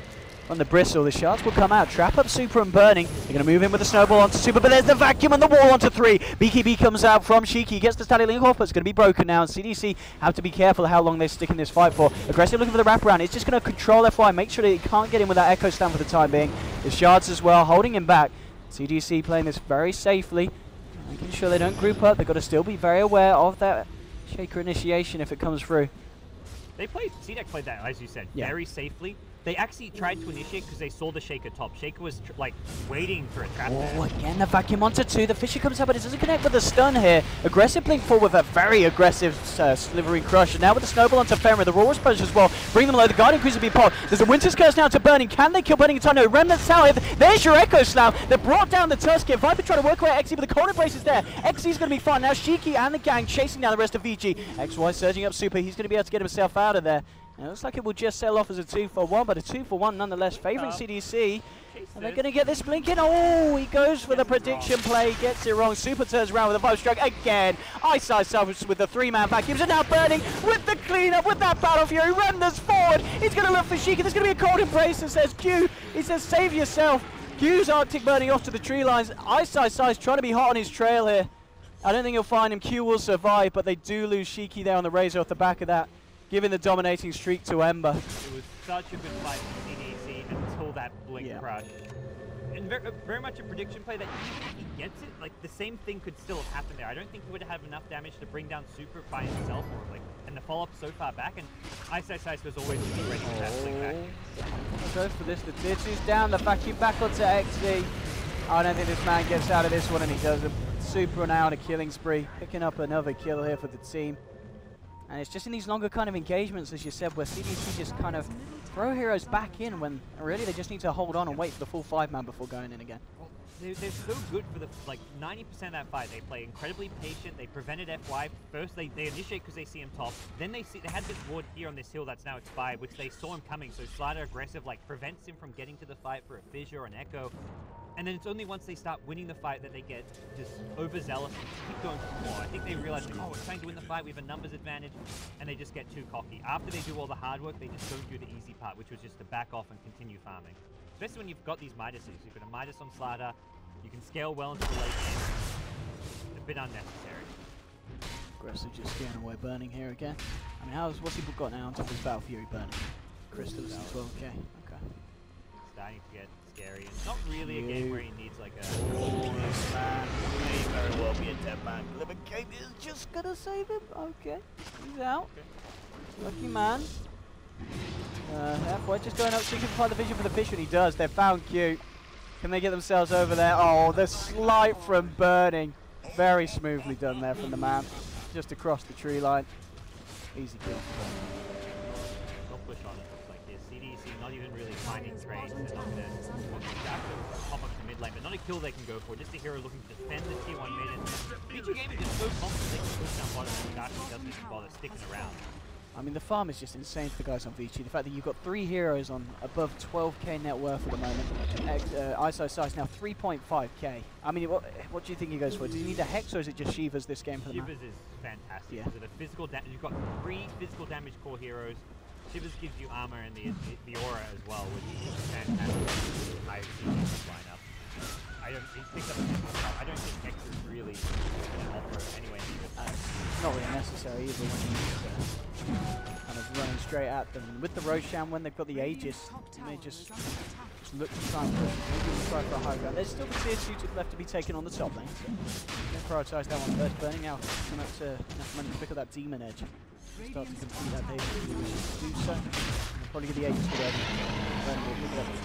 the Bristle. The shards will come out. Trap up Super and Burning. They're going to move in with the snowball onto Super, but there's the vacuum and the wall onto 3. BKB comes out from Shiki. Gets the Static Link off, but it's going to be broken now. And CDC have to be careful how long they stick in this fight for. Aggressive looking for the wraparound. It's just going to control FY. Make sure that he can't get in with that Echo Slam for the time being. The shards as well, holding him back. CDC playing this very safely. Making sure they don't group up. They've got to still be very aware of that Shaker initiation if it comes through. CDEC played that, as you said, very safely. They actually tried to initiate because they saw the Shaker top. Shaker was like waiting for a trap there. Oh, again the vacuum onto 2. The Fisher comes up, but it doesn't connect with the stun here. Aggressive blink forward with a very aggressive slivering crush. And now with the snowball onto Fenrir, the Roar's punch as well. Bring them low. The Guardian Cruiser be popped. There's a Winter's Curse now to Burning. Can they kill Burning in time? No. Remnant's Tower. There's your Echo Slam. They brought down the Tusker. Viper trying to work away at XE, but the Cold Embrace is there. XE's going to be fine. Now Shiki and the gang chasing down the rest of VG. XY surging up Super. He's going to be able to get himself out of there. It looks like it will just sell off as a 2-for-1, but a 2-for-1 nonetheless, favouring CDC. And they're going to get this blink in. Oh, he goes for the prediction play, gets it wrong. Super turns around with a Vibe Strike again. Ice with the 3-man vacuums, and now Burning with the cleanup, with that Battle Fury. Renders forward. He's going to look for Shiki. There's going to be a Cold Embrace that says Q. He says save yourself. Q's Arctic Burning off to the tree lines. Ice trying to be hot on his trail here. I don't think he'll find him. Q will survive, but they do lose Shiki there on the Razor off the back of that, giving the dominating streak to Ember. It was such a good fight for CDEC until that blink crush. And very much a prediction play that even if he gets it, like the same thing could still have happened there. I don't think he would have enough damage to bring down Super by himself, or like, and the follow-up so far back. And Ice was always ready for that blink back. Goes for this. The tier 2's down. The vacuum back onto XV. I don't think this man gets out of this one, and he does. Super now on a killing spree, picking up another kill here for the team. And it's just in these longer kind of engagements, as you said, where CDC just kind of throw heroes back in when really they just need to hold on and wait for the full 5-man before going in again. Well, they're so good for the 90% of that fight. They play incredibly patient. They prevented FY. First, they initiate because they see him top. Then they had this ward here on this hill that's now expired, which they saw him coming. So Slider aggressive, prevents him from getting to the fight for a fissure or an echo. And then it's only once they start winning the fight that they get just overzealous and keep going for more. I think they realize, oh, we're trying to win the fight, we have a numbers advantage, and they just get too cocky. After they do all the hard work, they just don't do the easy part, which was just to back off and continue farming. Especially when you've got these Midases. You've got a Midas on Slider, you can scale well into the late game. A bit unnecessary. Aggressive just scaring away Burning here again. I mean, what's he got now on top of his Battle Fury Burning? Crystals and 12k. Okay. Starting to get scary. It's not really a game where he needs like a... Oh, this man may very well be a 10-man. Livercade is just gonna save him. Okay. He's out. Okay. Lucky man. FY just going up so he can find the vision for the fish, and he does. They've found Q. Can they get themselves over there? Oh, the slight from Burning. Very smoothly done there from the man. Just across the tree line. Easy kill. They'll push on it, looks like here. CDEC not even really finding trades. They're not going to pop up to mid lane, but not a kill they can go for. Just a hero looking to defend the tier 1 mid. And Vici Gaming is so confident they can push down bottom, and Darkly doesn't even bother sticking around. I mean, the farm is just insane for the guys on Vici. The fact that you've got 3 heroes on above 12k net worth at the moment. ISO size now 3.5k. I mean, what do you think he goes for? Does he need a Hex, or is it just Shivas this game for the Shivas is fantastic. Yeah. Because of the physical damage, you've got 3 physical damage core heroes. Shivas gives you armor and the aura as well, which is fantastic. I see this lineup. He's picked up I don't think Hex is really an offer anyway. Not really necessary either when he's kind of running straight at them. And with the Roshan, when they've got the Aegis, they just look to try and push. Maybe try for a high ground. There's still the tier 2 left to be taken on the top lane. So prioritise that one first. Burning out enough money to pick up that Demon Edge. Start to complete that Aegis if you wish to do so. Probably get the Aegis for that.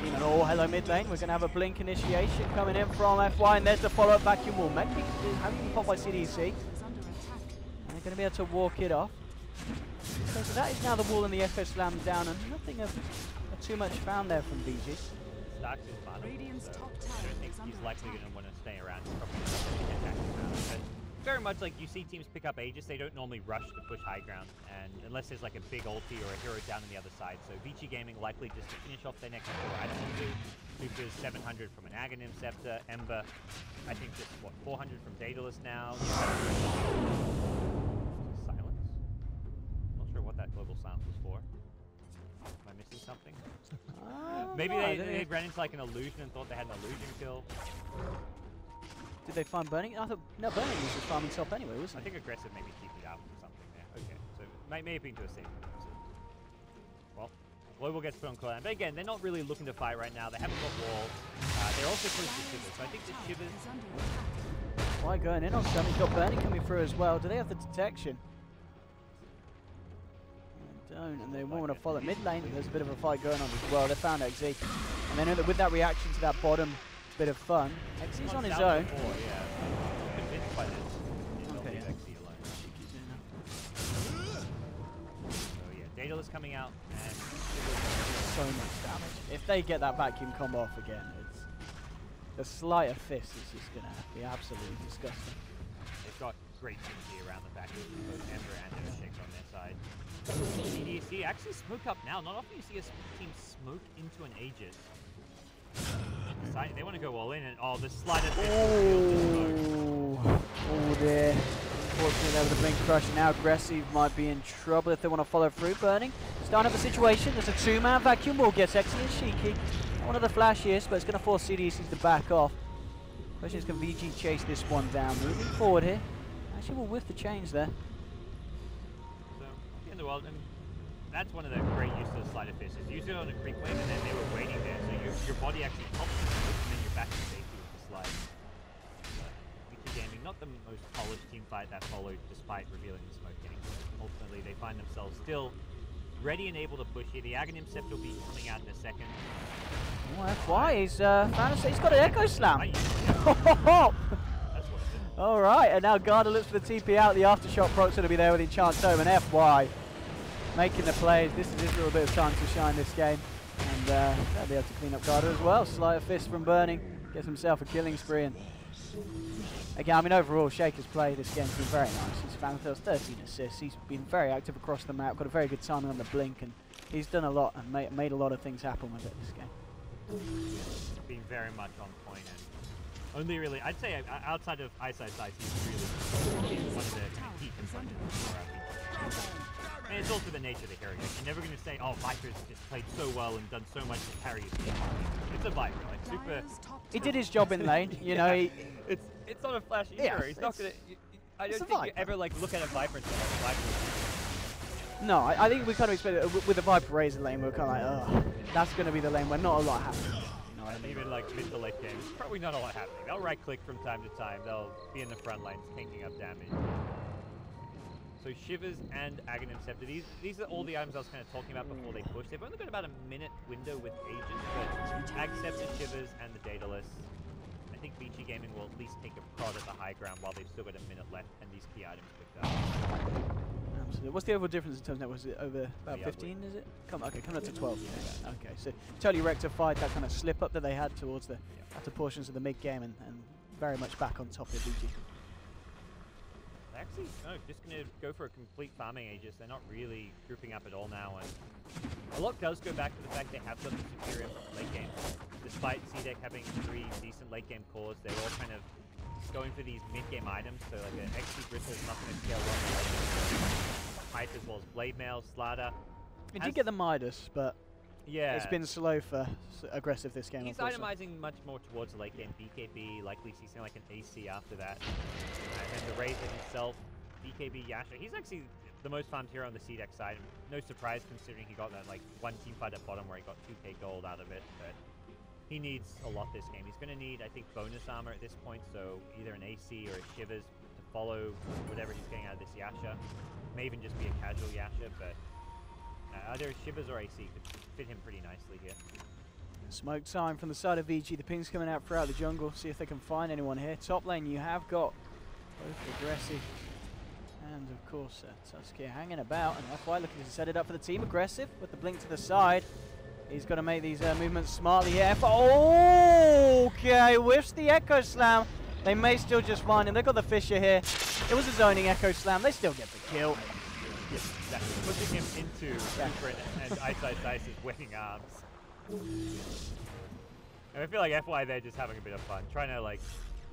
Demon. Oh, hello mid lane. We're going to have a blink initiation coming in from FY, and there's the follow-up vacuum wall. Maybe having been popped by CDEC. They're going to be able to walk it off. Okay, so that is now the wall and the Echo Slam down, and nothing of too much found there from Vici. Starks is fun, Radiant's so top I tower don't think is under he's likely going attack. to want to stay around. He's probably going to attack the tower. But very much like you see teams pick up Aegis, they don't normally rush to push high ground, and unless there's like a big ulti or a hero down on the other side. So Vici Gaming likely just to finish off their next 2 items or 2. Luca's 700 from an Aghanim Scepter, Ember, I think just, what, 400 from Daedalus now. Silence? Not sure what that global silence was for. Am I missing something? Maybe no, they ran into like an illusion and thought they had an illusion kill. Did they find Burning? I thought, no, Burning was just farming top anyway, wasn't I it? think aggressive maybe keep it out or something there. Okay, so may have been to a safe exit. Well, global gets put on cooldown. But again, they're not really looking to fight right now. They haven't got walls. They're also close to Shivers, so I think the Shivers... Is under attack. Why going in on some? He's got Burning coming through as well. Do they have the detection? They don't, and they want to follow mid lane. There's a bit of a fight going on as well. They found XZ, and they know that with that reaction to that bottom bit of fun, XZ's on his own. Before, yeah. I'm convinced by this. They'll Okay, leave yeah. XZ alone. So yeah, Daedalus coming out, and So much damage. If they get that vacuum combo off again, it's the sleight of fist is just gonna be absolutely disgusting. they've got great synergy around the back of both Ember and Shakes on their side. CDEC actually smoke up now. Not often you see a team smoke into an Aegis. They want to go all in, and oh, the slider. Oh dear. Unfortunately, there with the Blink Crush. Now Aggressive might be in trouble if they want to follow through. Burning. Starting up a situation. There's a 2-man vacuum wall. Gets Exy and Shiki. Not one of the flashiest, but it's going to force CDECs to back off. Question is, can VG chase this one down? Moving forward here. Actually, we'll whiff the change there. So, in the world, and that's one of the great uses of Sleight of Fist. Is use it on a creep wave, and then they were waiting there, so your body actually helps you, and then you're back to safety with the slide. Vici Gaming, not the most polished team fight that followed, despite revealing the smoke getting. Ultimately, they find themselves still ready and able to push here. The Aghanim Scepter will be coming out in a second. Oh, FY, he's got an Echo Slam. That's what it is. All right, and now Garda looks for the TP out. The Aftershock proc's going to be there with Enchant Tome, and FY making the plays. This is his little bit of time to shine this game, and they'll be able to clean up Garda as well. Sleight of Fist from Burning, gets himself a killing spree. And again, I mean, overall, Shaker's play this game's been very nice. He's found himself 13 assists. He's been very active across the map, got a very good timing on the blink, and he's done a lot and made a lot of things happen with it this game. Being very much on point, and only really, I'd say outside of Eyesight Sight, he's really one of the kind of key components for our team. And it's also the nature of the hero. You're never going to say, oh, Viper's just played so well and done so much to carry his team. It's a Viper, like super. He did his job in lane, you know. Yeah. It's not a flashy hero. He's not going to. I don't think you ever like look at a Viper and say, oh, Viper. No, I think we kind of expect it with the Viper Razor lane. We're kind of like, oh, that's going to be the lane where not a lot happens. You know what I mean? Even like mid to late games, probably not a lot happening. They'll right click from time to time. They'll be in the front lines, tanking up damage. So Shivers and Aghanim Scepter, these are all the items I was kind of talking about before they push. They've only got about a minute window with Aegis, but Ag Scepter, Shivers, and the Daedalus. I think Vici Gaming will at least take a prod at the high ground while they've still got a minute left and these key items picked up. Absolutely. What's the overall difference in terms of that? Was it over about 15, is it? Okay, coming up to 12. Yeah. Okay, so totally rectified that kind of slip up that they had towards the after portions of the mid game and very much back on top of Vici. They're actually just going to go for a complete farming Aegis. They're not really grouping up at all now, and a lot does go back to the fact they have got the superior late game. Despite CDEC having 3 decent late game cores, they're all kind of going for these mid game items. So like an XP Bristle is not going to scale well. Height as well as Blade Mail, Slider. He did get the Midas, but yeah, it's been slow for aggressive this game. He's itemizing much more towards the late game BKB, likely seeing like an AC after that. And then the Razor himself, BKB Yasha. He's actually the most farmed hero on the CDEC side. No surprise considering he got that like one team fight at bottom where he got 2k gold out of it. But he needs a lot this game. He's going to need, I think, bonus armor at this point. So either an AC or a Shivers to follow whatever he's getting out of this Yasha. May even just be a casual Yasha, but either Shivers or AC could fit him pretty nicely here. Smoke time from the side of Vici. The ping's coming out throughout the jungle. See if they can find anyone here. Top lane, you have got both Aggressive And of course, Tusky hanging about, and FY looking to set it up for the team. Aggressive with the blink to the side. He's got to make these movements smartly here. Oh, okay, whiffs the Echo Slam. They may still just find him. They've got the Fisher here. It was a zoning Echo Slam. They still get the kill. Yes, exactly. Pushing him into Super and Ice's wetting arms. And I feel like FY they're just having a bit of fun, trying to like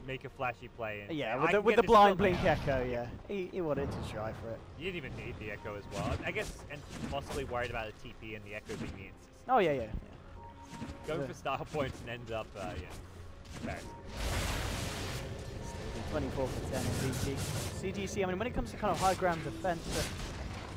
make a flashy play. And yeah, with the blind blink Echo, yeah. He wanted to try for it. You didn't even need the Echo as well. I guess, and possibly worried about a TP and the Echo being the instance. Oh, yeah. Going for star points and ends up, yeah, embarrassing. 24 for 10 in VG. CDEC, I mean, when it comes to kind of high ground defense,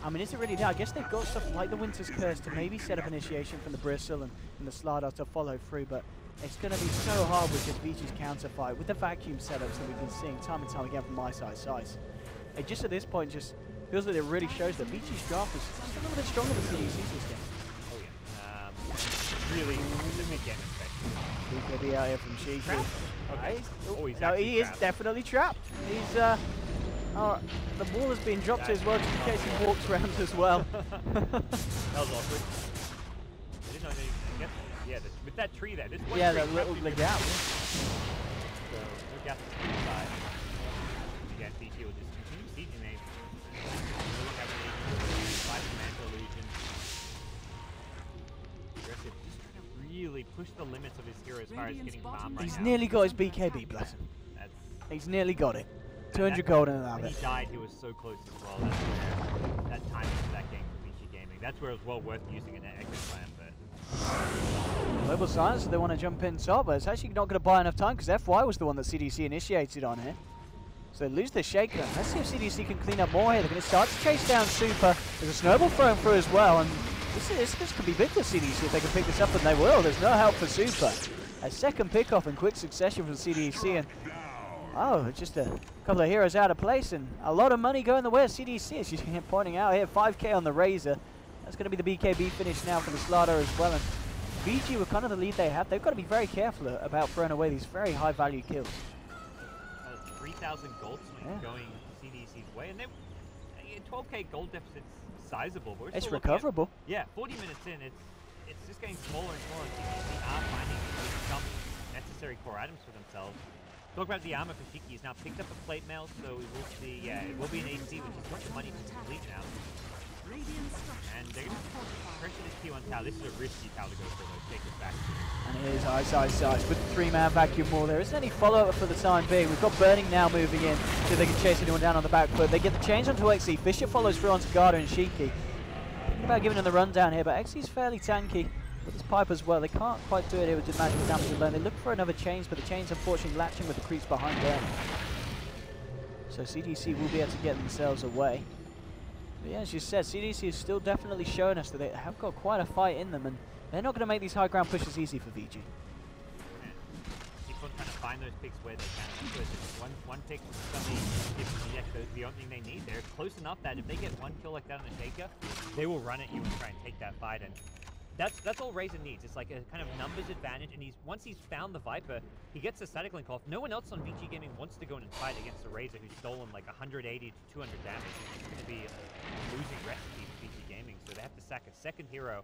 I mean, is it really there? I guess they've got stuff like the Winter's Curse to maybe set up initiation from the Bristle and the Slardar to follow through, but it's going to be so hard with just Vici's counter fight, with the vacuum setups that we've been seeing time and time again from my side. It just at this point just feels like it really shows that Vici's draft is just a little bit stronger than CDEC's this game. Oh yeah, really the big game effect. BKB out here from Shiki. Okay. No, he is definitely trapped. He's the ball has been dropped to his well just in case he walks around as well. That was awkward. I didn't know they get yeah, with that tree there. This one that little gap. So no gap to the side. Again, Vici will just continue sieging me. Really heavily. 5-man illusion. Aggressive, just trying to really push the limits of his hero as far as getting farm right now. He's nearly got his BKB, bless him. He's nearly got it. 200 gold and another. When he died, he was so close as well. That's where that timing for that game for Vici Gaming. That's where it was well worth using an Echo Slam, but Global Silence, they want to jump in top, but it's actually not going to buy enough time because FY was the one that CDEC initiated on here. So they lose the Shaker. Let's see if CDEC can clean up more here. They're going to start to chase down Super. There's a snowball thrown through as well, and this could be big for CDEC if they can pick this up, and they will. There's no help for Super. A second pickoff in quick succession from CDEC, and just a couple of heroes out of place, and a lot of money going the way of CDEC, as you're pointing out here. 5k on the Razor. That's going to be the BKB finish now for the Slardar as well. And VG with kind of the lead they have, they've got to be very careful about throwing away these very high value kills. 3,000 gold swing going CDEC's way, and 12k gold deficit's sizable. But it's recoverable. Yeah, 40 minutes in, it's just getting smaller and smaller. CDEC are finding some necessary core items for themselves. Talk about the armor for Shiki. He's now picked up a plate mail, so we will see. Yeah, it will be an AC, which is a bunch of money to complete now. And they're going to pressure this Q on tower. This is a risky tower to go for, though. Take it back. And here's Ice with the 3-man vacuum wall. There isn't any follow-up for the time being. We've got Burning now moving in, so they can chase anyone down on the back foot. They get the change onto XE. Fisher follows through onto Garda and Shiki. Thinking about giving him the rundown here, but XE's fairly tanky. With his pipe as well. They can't quite do it here with the magic damage alone. They look for another chains, but the chains unfortunately latching with the creeps behind them. So CDEC will be able to get themselves away. But yeah, as you said, CDEC is still definitely showing us that they have got quite a fight in them, and they're not going to make these high ground pushes easy for VG. Keep on trying to find those picks where they can. Because one pick suddenly gives the opening they need. They're close enough that if they get one kill like that on a Shaker, they will run at you and try and take that fight. And that's all Razor needs. It's like a kind of numbers advantage, and once he's found the Viper, he gets the static link off. No one else on VG Gaming wants to go in and fight against a Razor who's stolen like 180 to 200 damage. It's going to be a losing recipe for VG Gaming, so they have to sack a second hero.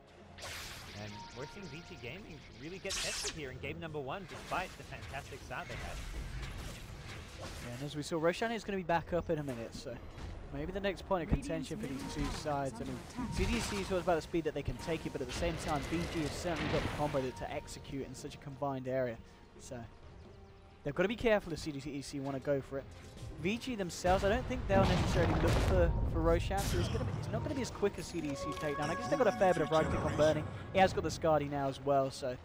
And we're seeing VG Gaming really get tested here in game number 1, despite the fantastic start they had. Yeah, and as we saw, Roshan is going to be back up in a minute, so maybe the next point of contention for these two sides. I mean, CDEC is all about the speed that they can take it, but at the same time, VG has certainly got the combo to execute in such a combined area. So they've got to be careful if CDEC want to go for it. VG themselves, I don't think they'll necessarily look for Roshan, so it's not going to be as quick as CDEC's takedown. I guess they've got a fair bit of right click on Burning. He has got the Skadi now as well, so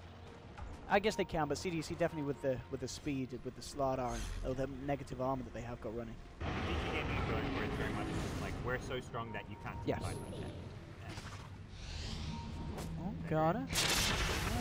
I guess they can, but CDEC definitely with the speed, with the Slardar and the negative armor that they have got running. VG Gaming is going for it very much like we're so strong that you can't fight like that. Oh, Garda.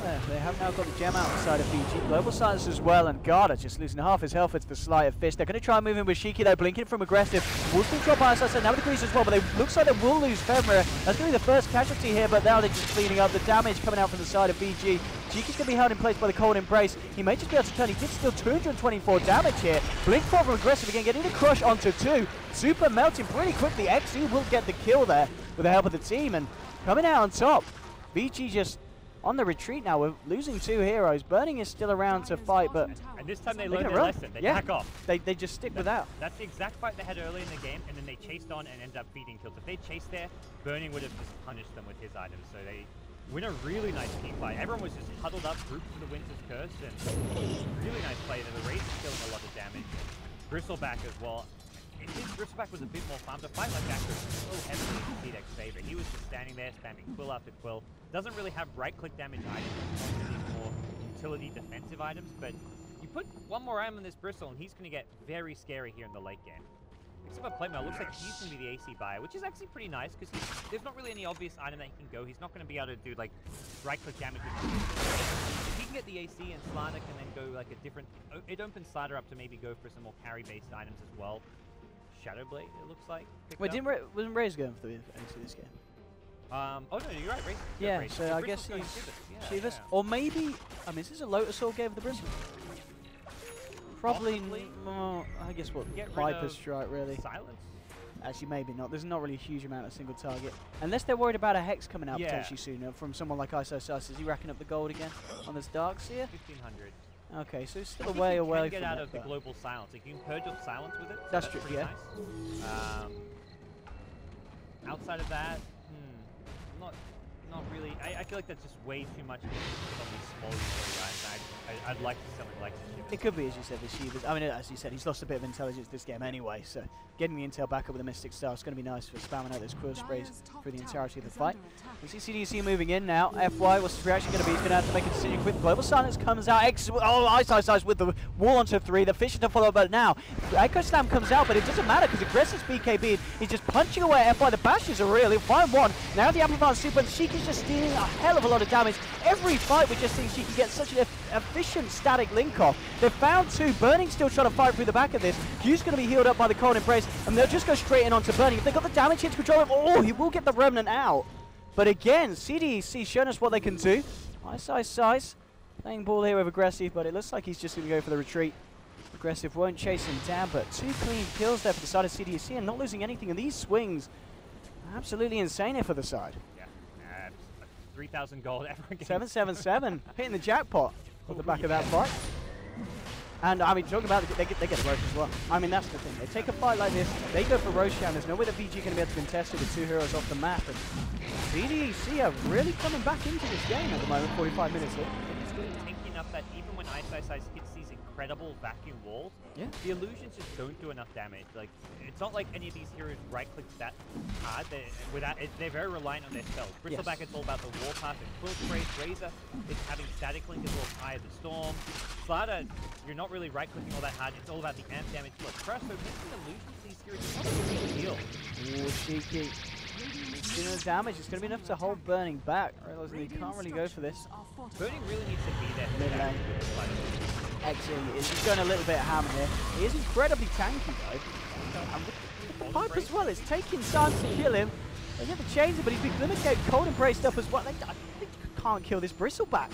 Yeah, they have now got the gem outside of VG. Global Silence as well, and Garda just losing half his health. It's the Sleight of Fist. They're going to try and move in with Shiki though, blinking from aggressive. Wolf's been dropped by us, and now with the crease as well, but it looks like they will lose Fenrir. That's going to be the first casualty here, but now they're just cleaning up the damage coming out from the side of VG. Cheeky's going to be held in place by the cold embrace. He may just be able to turn. He did still 224 damage here. Blink from aggressive again, getting a crush onto 2. Super melting pretty quickly. XE will get the kill there with the help of the team, and coming out on top. VG just on the retreat now. We're losing 2 heroes. Burning is still around to fight, but And this time they They're learned gonna their run. lesson. They Yeah. back off. they just stick without. That's the exact fight they had early in the game, and then they chased on and ended up feeding kills. If they chased there, Burning would have just punished them with his items. So they win a really nice team fight. Everyone was just huddled up, grouped for the Winter's Curse, and really nice play there. The Raze is killing a lot of damage. Bristleback as well. If his Bristleback was a bit more farmed, a fight like that was so heavily in CDEC's favor. He was just standing there, spamming quill after quill. Doesn't really have right-click damage items. It's mostly more utility defensive items, but you put one more item on this Bristle, and he's going to get very scary here in the late game. Except for Playmail, looks like he's going to be the AC buyer, which is actually pretty nice, because there's not really any obvious item that he can go. He's not going to be able to do, like, right-click damage with his If he can get the AC, and Slanna can then go, like, a different... It opens Slider up to maybe go for some more carry-based items as well. Shadowblade, it looks like. Wait, wasn't Raze going for the AC this game? Oh no, you're right, Raze. Yeah, Raze. so The I Bristle's guess going he's Shivas. Shivas. Or maybe, I mean, is this a Lotus Sword game for the Bristle? Probably, Possibly. I guess what, Get rid Viper of Strike really. Silence? Actually, maybe not. There's not really a huge amount of single target. Unless they're worried about a Hex coming out Yeah. potentially sooner from someone like ISO. Is he racking up the gold again on this Dark Seer? 1500. Okay, so it's I still think way you away can get from out that, of the but- global silence. Like you can purge off silence with it. So That's true, pretty yeah. Nice. Outside of that, not really. I feel like that's just way too much on these small utility items. I'd like to sell it like Shivas. It could be, as you said, Vici, but I mean, as you said, he's lost a bit of intelligence this game anyway, so getting the intel back up with the Mystic Star is going to be nice for spamming out those quill sprays through the entirety of the fight. We see CDEC moving in now. FY, what's his reaction going to be? He's going to have to make a decision quick. Global Silence comes out. Ice with the wall onto 3. The Fisher to follow, but now Echo Slam comes out, but it doesn't matter because Aggressive's BKB is just punching away at FY. The bashes are real. He'll find one. Now the Amplifier Super, and Sheiky's just stealing a hell of a lot of damage. Every fight we're just seeing Sheiky get such an efficient static link off. They've found 2. Burning still trying to fight through the back of this. Q's going to be healed up by the Cold Embrace, and they'll just go straight in onto Burning. If they've got the damage here to control him, oh, he will get the Remnant out. But again, CDEC showing us what they can do. Ice. Playing ball here with Aggressive, but it looks like he's just going to go for the retreat. Aggressive won't chase him down, but 2 clean kills there for the side of CDEC and not losing anything. And these swings are absolutely insane here for the side. Yeah. 3,000 gold ever again. 777, hitting the jackpot at the back of that fight. And I mean, talking about they get Roche as well. I mean, that's the thing. They take a fight like this, they go for Roshan. There's no way that VG can be able to contest it with 2 heroes off the map. And CDEC are really coming back into this game at the moment. 45 minutes in. It's really tanky enough that even when Ice hits these incredible vacuum walls, the illusions just don't do enough damage. Like, it's not like any of these heroes right-click that hard. They're very reliant on their spells. Bristleback, it's all about the Warpath and Quill Sprays. Razor, it's having static link as well as Eye of the Storm. Slider, you're not really right-clicking all that hard. It's all about the amp damage plus. For us, so missing illusions, these heroes are not really a big deal. Ooh, Cheeky. Doing the damage, it's going to be enough to hold Burning back. Realizing he can't really go for this. Burning really needs to be there. Mid lane. Actually, he's going a little bit hammer here. He is incredibly tanky though. And with the pipe as well, it's taking time to kill him. They never changed it, but he's been limited, cold embraced up as well. I think you can't kill this Bristleback.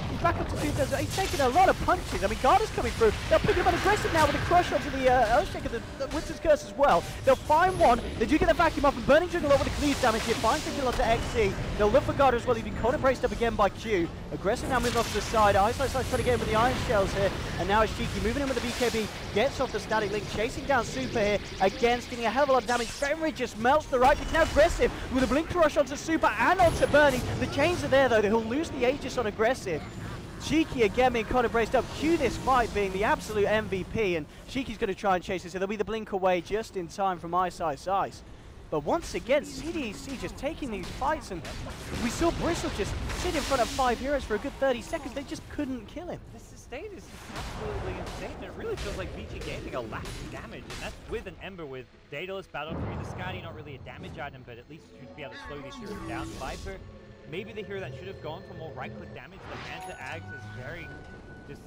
He's back up to 2,000. He's taking a lot of punches. I mean, Garda's coming through. They'll pick him up aggressive now with a crush onto the Earthshaker, the Winter's Curse as well. They'll find one. They do get the vacuum up, and Burning doing a lot with the cleave damage here. Finds the kill onto XC. They'll look for Garda as well. He's been cold embraced up again by Q. Aggressive now moving off to the side. Ice trying to get him with the Iron Shells here. And now it's Cheeky moving in with the BKB. Gets off the static link, chasing down Super here. Again, stealing a hell of a lot of damage. Fenrir just melts the right. He's now aggressive with a blink rush onto Super and onto Burning. The chains are there though. He'll lose the Aegis on aggressive. Cheeky again being kind of braced up. Q this fight being the absolute MVP, and Cheeky's going to try and chase this. So there'll be the blink away just in time from Ice. But once again, CDEC just taking these fights, and we saw Bristle just sit in front of 5 heroes for a good 30 seconds. They just couldn't kill him. The sustain is absolutely insane. It really feels like VG Gaming are lacking damage, and that's with an Ember with Daedalus, Battle Fury, the Skadi, not really a damage item, but at least you'd be able to slow these heroes down. Viper, maybe the hero that should have gone for more right-click damage. The Manta Ags is very just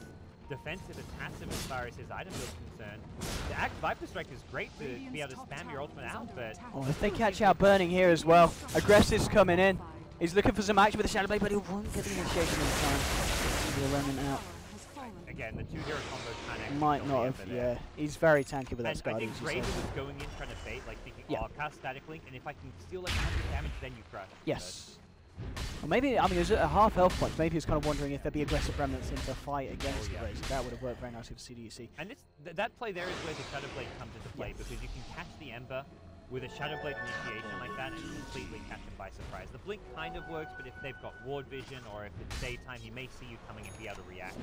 defensive and passive as far as his item build is concerned. The Act Viper Strike is great to be able to spam your ultimate out, but... Oh, if they catch out Burning here as well, Aggressive's coming in. He's looking for some action with the Shadow Blade, but he won't get the initiation in time. He'll run out. Again, the two hero combo kind of might not have, yeah. He's very tanky with that and Scar. I think Razor was going in trying to bait, like thinking, oh, I'll cast Static Link, and if I can steal like 100 damage, then you crush. Yes. Or maybe, I mean, it was a half health point. Maybe he was kind of wondering if there'd be aggressive remnants into a fight against the Razor. That would have worked very nicely for CDEC. And that play there is where the Shadow Blade comes into play, because you can catch the Ember with a Shadow Blade initiation like that and completely catch him by surprise. The Blink kind of works, but if they've got ward vision or if it's daytime, he may see you coming and be able to react.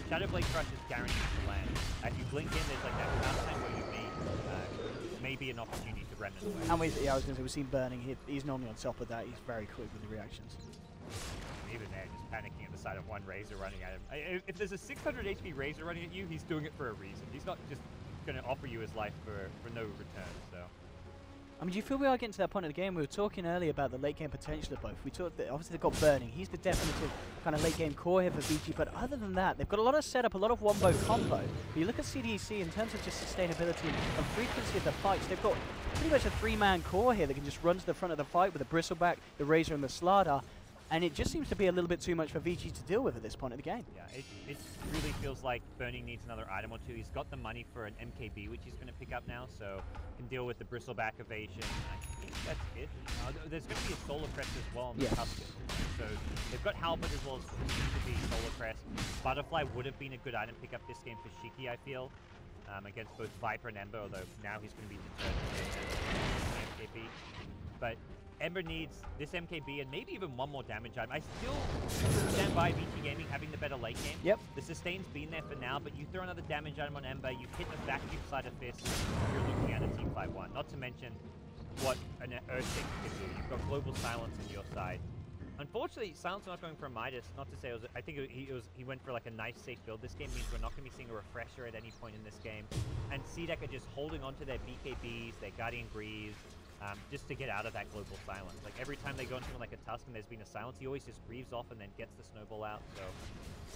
Shadow Blade Crush is guaranteed to land. If you blink in, there's like that amount of time where you may be an opportunity to remnant away. And I was going to say, we've seen Burning. He's normally on top of that. He's very quick with the reactions. Even there, just panicking at the sight of one Razor running at him. If there's a 600 HP Razor running at you, he's doing it for a reason. He's not just going to offer you his life for no return, so... I mean, do you feel we are getting to that point of the game? We were talking earlier about the late game potential of both. We talked that obviously they've got Burning. He's the definitive kind of late game core here for Vici, but other than that, they've got a lot of setup, a lot of wombo combo. But you look at CDEC in terms of just sustainability and frequency of the fights, they've got pretty much a three-man core here that can just run to the front of the fight with the Bristleback, the Razor, and the Slardar. And it just seems to be a little bit too much for Vici to deal with at this point of the game. Yeah, it really feels like Burning needs another item or two. He's got the money for an MKB, which he's going to pick up now, so can deal with the Bristleback evasion. I think that's it. There's going to be a Solar Crest as well on the Tusk. So they've got Halberd as well as to be Solar Crest. Butterfly would have been a good item pickup this game for Shiki, I feel, against both Viper and Ember, although now he's going to be determined to MKB. But Ember needs this MKB and maybe even one more damage item. I still stand by Vici Gaming having the better late game. Yep. The sustain's been there for now, but you throw another damage item on Ember, you hit the vacuum side of Fist, you're looking at a team fight 1. Not to mention what an Earthshake can do. You've got Global Silence on your side. Unfortunately, Silence not going for Midas. Not to say I think he went for like a nice safe build. This game means we're not going to be seeing a refresher at any point in this game. And CDEC are just holding on to their BKBs, their Guardian Greaves, just to get out of that Global Silence. Like every time they go into like a Tusk and there's been a Silence, he always just grieves off and then gets the snowball out. So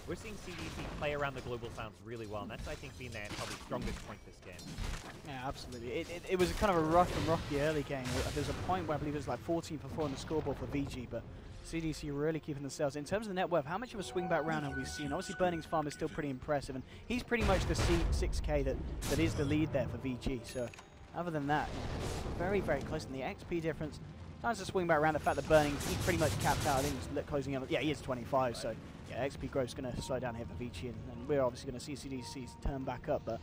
we're seeing CDEC play around the Global Silence really well, and that's I think been their probably strongest point this game. Yeah, absolutely. It was kind of a rough and rocky early game. There's a point where I believe it was like 14 for 4 on the scoreboard for Vici, but CDEC really keeping themselves. In terms of the net worth, how much of a swing back round have we seen? Obviously Burning's farm is still pretty impressive, and he's pretty much the 6k that is the lead there for Vici. So other than that, very, very close in the XP difference. Nice to swing back around the fact that Burning, he's pretty much capped out. I think he's closing in. Yeah, he is 25, so yeah, XP growth's going to slow down here for Vici, and we're obviously going to see CDC's turn back up. But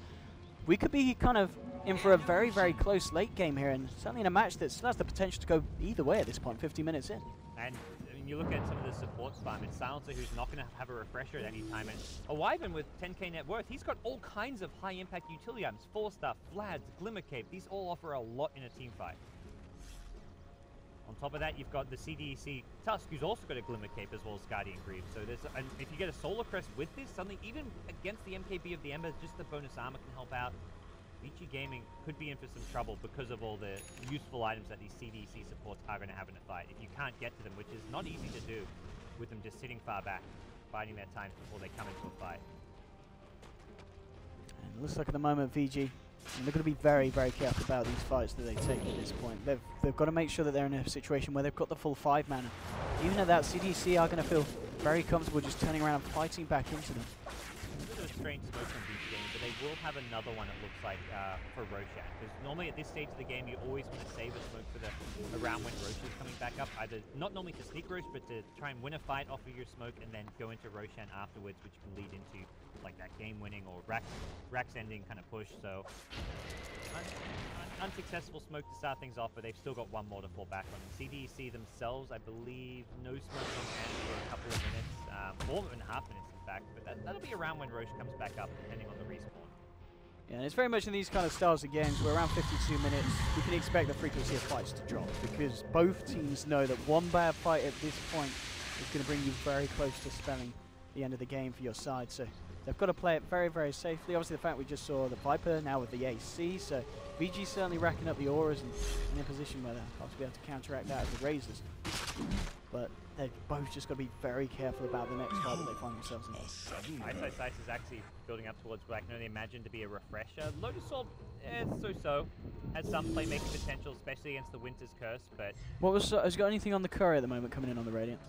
we could be kind of in for a very, very close late game here, and certainly in a match that still has the potential to go either way at this point, 50 minutes in. And I mean, you look at some of the support farm, it's Silencer who's not going to have a refresher at any time, and a Wyvern with 10k net worth, he's got all kinds of high impact utility items, Force Staff, Vlads, Glimmer Cape, these all offer a lot in a team fight. On top of that, you've got the CDEC Tusk, who's also got a Glimmer Cape as well as Guardian Greaves. So there's, and if you get a Solar Crest with this, suddenly even against the MKB of the Ember, just the bonus armor can help out. Vici Gaming could be in for some trouble because of all the useful items that these CDEC supports are going to have in a fight. If you can't get to them, which is not easy to do with them just sitting far back, biding their time before they come into a fight. And it looks like at the moment Vici, and they're going to be very, very careful about these fights that they take at this point. They've got to make sure that they're in a situation where they've got the full 5 mana. Even at that, CDC are going to feel very comfortable just turning around and fighting back into them. A bit of a strange smoke from Vici Gaming, but they will have another one, it looks like, for Roshan. Because normally at this stage of the game, you always want to save a smoke for the around when Rosh is coming back up. Either not normally to sneak Rosh, but to try and win a fight off of your smoke and then go into Roshan afterwards, which can lead into like that game-winning or Rax ending kind of push. So unsuccessful smoke to start things off, but they've still got one more to fall back on. CDEC themselves, I believe, no smoke on hand for a couple of minutes, 4.5 minutes in fact, but that'll be around when Rosh comes back up, depending on the respawn. Yeah, and it's very much in these kind of styles of games where around 52 minutes we can expect the frequency of fights to drop, because both teams know that one bad fight at this point is going to bring you very close to spelling the end of the game for your side. So they've got to play it very, very safely. Obviously the fact we just saw the Viper now with the AC, so VG certainly racking up the auras and in a position where they'll be able to counteract that as the Razors. But they've both just got to be very careful about the next fight that they find themselves in. Ice is actually building up towards what I can only imagine to be a refresher. Lotus Sword, so-so. Has some playmaking potential, especially against the Winter's Curse, but... What was, has got anything on the Courier at the moment coming in on the Radiant?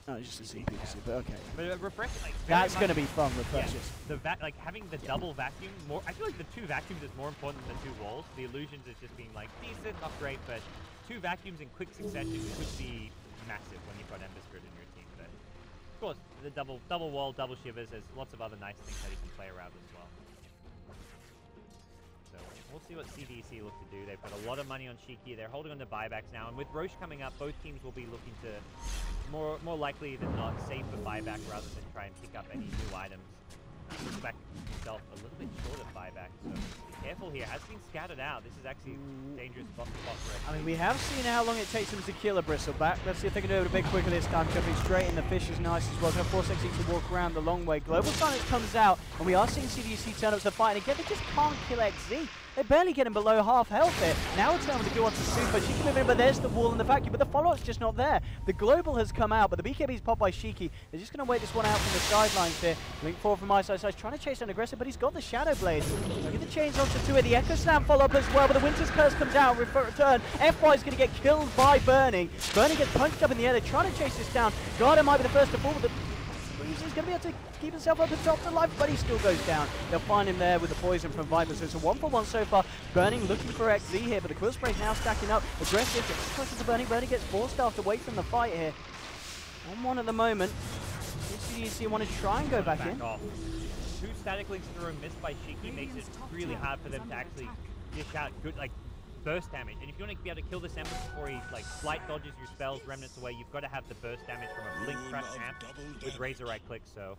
No, it's just a CPC, but okay. But a refresher, like... That's going to be fun, refreshers. Yeah, like having the double vacuum, I feel like the 2 vacuums is more important than the 2 walls. The illusions is just being like decent, not great, but 2 vacuums in quick succession could be massive when you've got Ember Spirit in your team. But of course, the double wall, double shivers, there's lots of other nice things that you can play around as well. So we'll see what CDEC look to do. They've got a lot of money on Shiki. They're holding on to buybacks now, and with Roche coming up, both teams will be looking to more likely than not save for buyback rather than try and pick up any new items. Back himself a little bit short of buyback, so be careful here. Has been scattered out. This is actually dangerous spot for I mean, we have seen how long it takes them to kill a Bristleback. Let's see if they can do it a bit quicker this time. Jumping straight in, the fish is nice as well. Going to force XE to walk around the long way. Global Silence comes out, and we are seeing CDEC turn up to the fight. And again, they just can't kill XZ. They're barely getting below half health here. Now it's time to go on to Super. She can move in, but there's the wall and the vacuum, but the follow-up's just not there. The Global has come out, but the BKB's popped by Shiki. They're just going to wait this one out from the sidelines here. Link forward from Ice, trying to chase down aggressive, but he's got the Shadow Blade. Get the chains onto 2 here. The Echo Slam follow-up as well, but the Winter's Curse comes out. Return. FY is going to get killed by Burning. Burning gets punched up in the air. They're trying to chase this down. Garda might be the first to fall, but he's going to be able to keep himself up at top of life, but he still goes down. They'll find him there with the poison from Viper, so it's a 1-for-1 so far. Burning looking for XZ here, but the Quill Spray's now stacking up. Aggressive, gets closer to Burning. Burning gets forced after away from the fight here. 1-1 at the moment. CDEC want to try and go back in. Off. 2 static links in a row missed by Shiki makes it really hard for them to actually dish out good, like, burst damage. And if you want to be able to kill this Ember before he like slight dodges your spells, remnants away, you've got to have the burst damage from a Blink Crush amp with Razor right click. So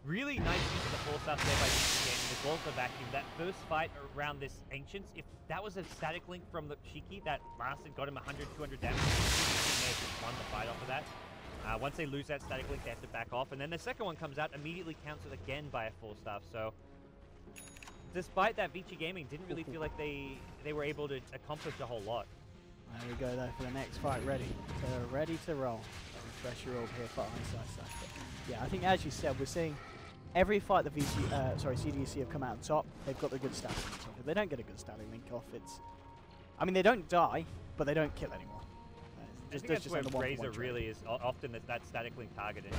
really nice use of the force up there by Vici Gaming as well as the vacuum. That first fight around this Ancients, if that was a static link from the Shiki that lasted, got him 100, 200 damage, Vici may have just won the fight off of that. Once they lose that static link, they have to back off. And then the second one comes out, immediately counts it again by a full staff. So despite that, Vici Gaming didn't really feel like they were able to accomplish a whole lot. There we go though for the next fight, ready to roll. Refresher roll here for Ice. Yeah, I think as you said, we're seeing every fight that CDEC have come out on top, they've got the good static link off. If they don't get a good static link off, I mean, they don't die, but they don't kill anymore. I think that's where Razor really is often that static link target, and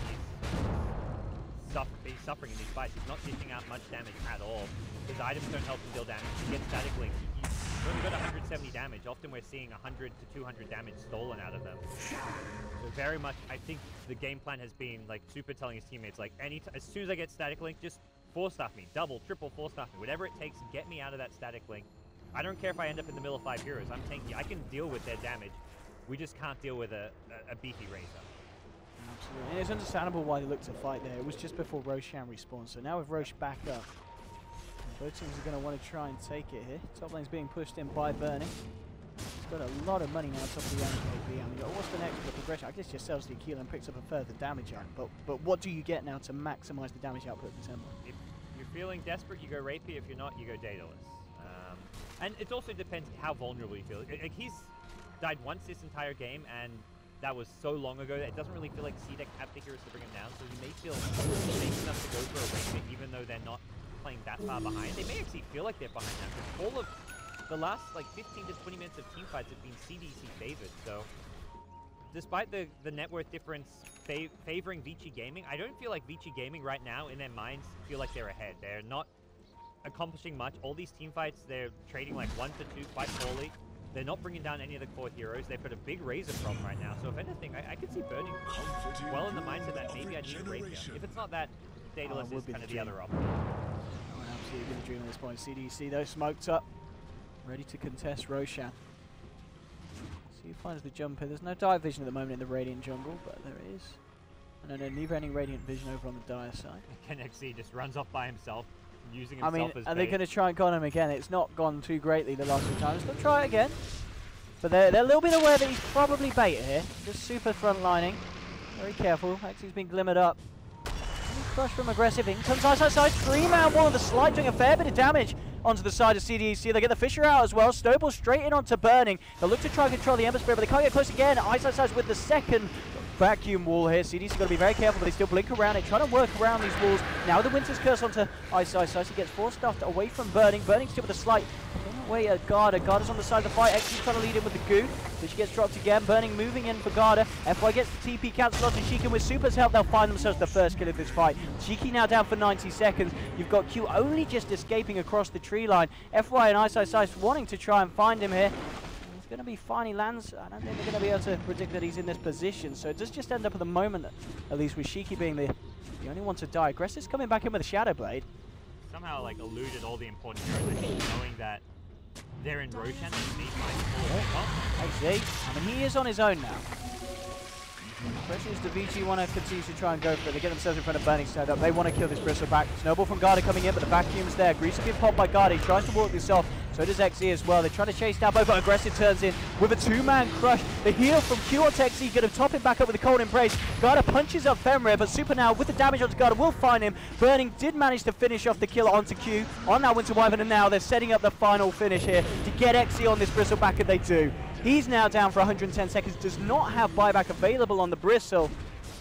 he's suffering in these fights. He's not dishing out much damage at all. His items don't help him deal damage. He gets static links. He's only got 170 damage. Often we're seeing 100 to 200 damage stolen out of them. So very much, I think the game plan has been like Super telling his teammates, like, as soon as I get static link, just 4-staff me, double, triple 4-staff me, whatever it takes, get me out of that static link. I don't care if I end up in the middle of 5 heroes. I'm tanky. I can deal with their damage. We just can't deal with a beefy Razor. Absolutely. And it's understandable why they looked to fight there. It was just before Roshan respawned. So now with Roche back up, both teams are going to want to try and take it here. Top lane's being pushed in by Burning. He's got a lot of money now top of the MKB. I mean, what's the next for the progression? I guess just sells the Akila and picks up a further damage out. But what do you get now to maximize the damage output of the Temple? If you're feeling desperate, you go Rapier. If you're not, you go Daedalus. And it also depends how vulnerable you feel. Like, he's died once this entire game, and that was so long ago that it doesn't really feel like CDEC have the heroes to bring him down, so he may feel safe enough to go for a Rapier even though they're not playing that far behind. They may actually feel like they're behind now, because all of the last like 15 to 20 minutes of team fights have been CDEC favored, so despite the net worth difference favoring Vici Gaming, I don't feel like Vici Gaming right now in their minds feel like they're ahead. They're not accomplishing much. All these team fights, they're trading like 1 to 2 quite poorly. They're not bringing down any of the core heroes. They've got a big Razor problem right now. So if anything, I could see Burning well in the mindset that maybe I need a Rapier. If it's not that, Daedalus is kind of the other option. Oh, absolutely the dream at this point. CDEC though smoked up, ready to contest Roshan. See who finds the jump here. There's no Dire Vision at the moment in the Radiant jungle, but there is. And then a never-ending Radiant Vision over on the Dire side. KenXC just runs off by himself, using himself as are bait. they going to try and con him again? It's not gone too greatly the last few times. They'll try it again. But they're a little bit aware that he's probably bait here. Just super frontlining. Very careful. Actually, he's been glimmered up. Crush from aggressive. In comes Ice. 3-man wall of the slide, doing a fair bit of damage onto the side of CDEC. They get the Fisher out as well. Snowball straight in onto Burning. They'll look to try and control the Ember Spirit, but they can't get close again. Ice with the second. vacuum wall here. CDC got to be very careful, but they still blink around it, trying to work around these walls. Now the Winter's Curse onto Ice. He gets forced stuffed away from Burning. Burning still with a slight away at Garda. Garda's on the side of the fight. X is trying to lead in with the goo. So she gets dropped again. Burning moving in for Garda. FY gets the TP cancelled onto Shiki, and with Super's help, they'll find themselves the first kill of this fight. Shiki now down for 90 seconds. You've got Q only just escaping across the tree line. FY and Ice wanting to try and find him here. He's going to be fine. He lands. I don't think they're going to be able to predict that he's in this position. So it does just end up at the moment, at least with Shiki being the only one to die. Aggressive's coming back in with a Shadow Blade. Somehow like eluded all the important heroes, knowing that they're in Roshan and need my XZ, I mean, he is on his own now. The question is, do Vici want to continue to try and go for it? They get themselves in front of Burning stand up. They want to kill this Bristleback. Snowball from Garda coming in, but the vacuum's there. Grease will get popped by Garda. He tries to walk this off. So does XZ as well. They're trying to chase down both, but Aggressive turns in with a two-man crush. The heal from Q onto XZ, going to top him back up with a cold embrace. Garda punches up Fenrir, but Super now with the damage onto Garda will find him. Burning did manage to finish off the kill onto Q on that Winter Wyvern, and now they're setting up the final finish here to get XZ on this Bristleback, and they do. He's now down for 110 seconds, does not have buyback available on the Bristle,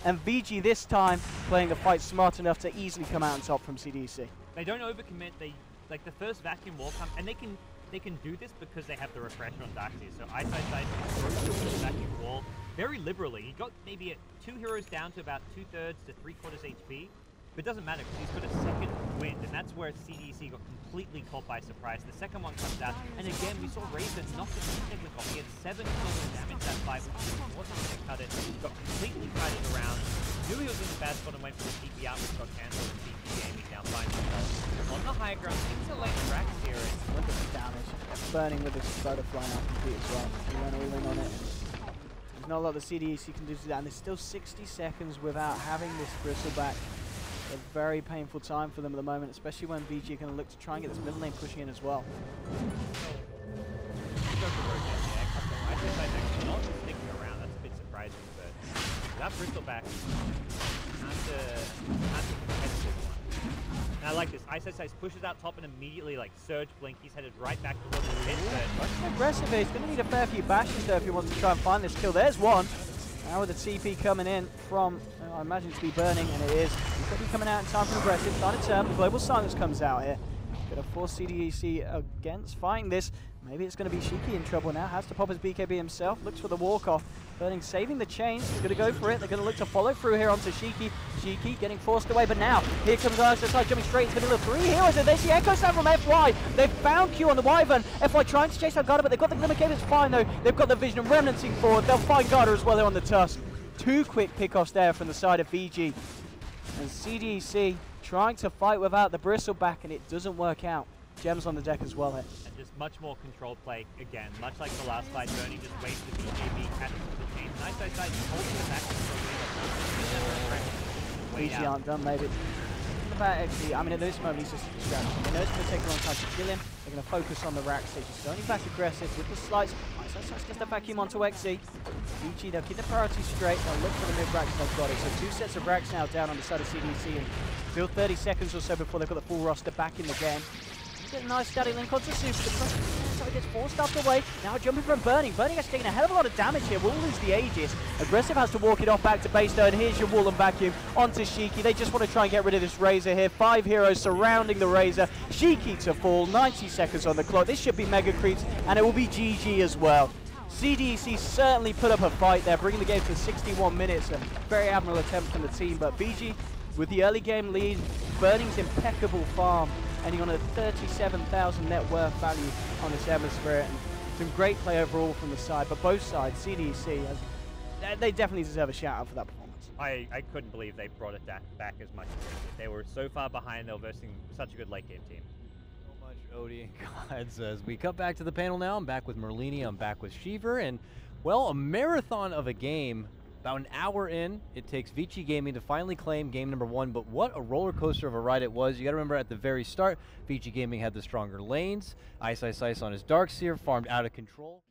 and VG this time playing the fight smart enough to easily come out on top from CDEC. They don't overcommit. They like the first vacuum wall come, and they can do this because they have the refresher on Darkseer. So Ice can throw through the vacuum wall very liberally. He got maybe 2 heroes down to about 2/3 to 3/4 HP. But it doesn't matter because he's got a second wind, and that's where CDEC got completely caught by surprise. The second one comes out, and again, we saw Razor knock the technical off. He had 7 kills of damage that fight, which wasn't going to cut it. Got completely kited around. Knew he was in the bad spot and went for the TP out, which got cancelled, and TP gaming down by himself. On the high ground, it's a late track here. Look at the damage. Burning with his butterfly now complete as well. He went all in on it. There's not a lot the CDEC can do to that, and there's still 60 seconds without having this Bristleback. A very painful time for them at the moment, especially when VG are going to look to try and get this middle lane pushing in as well. Not sticking around, that's a bit surprising, but that Bristleback has a competitive one. And I like this. Ice pushes out top and immediately like surge blink. He's headed right back towards the pit. Much aggressive here. He's going to need a fair few bashes though if he wants to try and find this kill. There's one. Now with the TP coming in from, I imagine it to be Burning, and it is. He's going to be coming out in time for Aggressive. Side of turn, the Global Silence comes out here. Going to force CDEC against fighting this. Maybe it's going to be Shiki in trouble now. Has to pop his BKB himself. Looks for the walk-off. Burning saving the chains. He's going to go for it. They're going to look to follow through here onto Shiki. Shiki getting forced away, but now here comes Ice jumping straight into the middle of 3 heroes, and they see Echo Sound from FY. They've found Q on the Wyvern. FY trying to chase out Garda, but they've got the Glimmer Cave. It's fine though. They've got the Vision and Remnancing forward. They'll find Garda as well. They're on the Tusk. 2 quick pickoffs there from the side of VG. And CDEC trying to fight without the Bristleback, and it doesn't work out. Gems on the deck as well here. And just much more controlled play again. Much like the last fight, Burning just waits the BKB, catches the chain. Nice holding the back VG aren't done, maybe. What about XD? I mean, at this moment, he's just a distraction. They know it's going to take a long time to kill him. They're going to focus on the rack stage. He's only back aggressive with the slides. Nice gets the vacuum onto XZ. VG, they'll keep the priorities straight. They'll look for the mid racks, they've got it. So 2 sets of racks now down on the side of CDC. And still 30 seconds or so before they've got the full roster back in the game. Get a nice steady link onto Super. So he gets forced up away. Now jumping from Burning. Burning has taken a hell of a lot of damage here. Will lose the Aegis. Aggressive has to walk it off back to base though. And here's your wall and vacuum onto Shiki. They just want to try and get rid of this Razor here. 5 heroes surrounding the Razor. Shiki to fall. 90 seconds on the clock. This should be mega creeps, and it will be GG as well. CDEC certainly put up a fight there, bringing the game to 61 minutes. A very admirable attempt from the team, but VG with the early game lead, Burning's impeccable farm, ending on a 37,000 net worth value on this Hemisphere. And some great play overall from the side, but both sides, CDEC, they definitely deserve a shout out for that performance. I couldn't believe they brought it back as much as they did. They were so far behind, they were versing such a good late game team. So much Odie and Gods. As we cut back to the panel now, I'm back with Merlini, I'm back with Shiver, and well, a marathon of a game. About an hour in, it takes Vici Gaming to finally claim game number 1, but what a roller coaster of a ride it was. You gotta remember at the very start, Vici Gaming had the stronger lanes. Ice on his Darkseer, farmed out of control.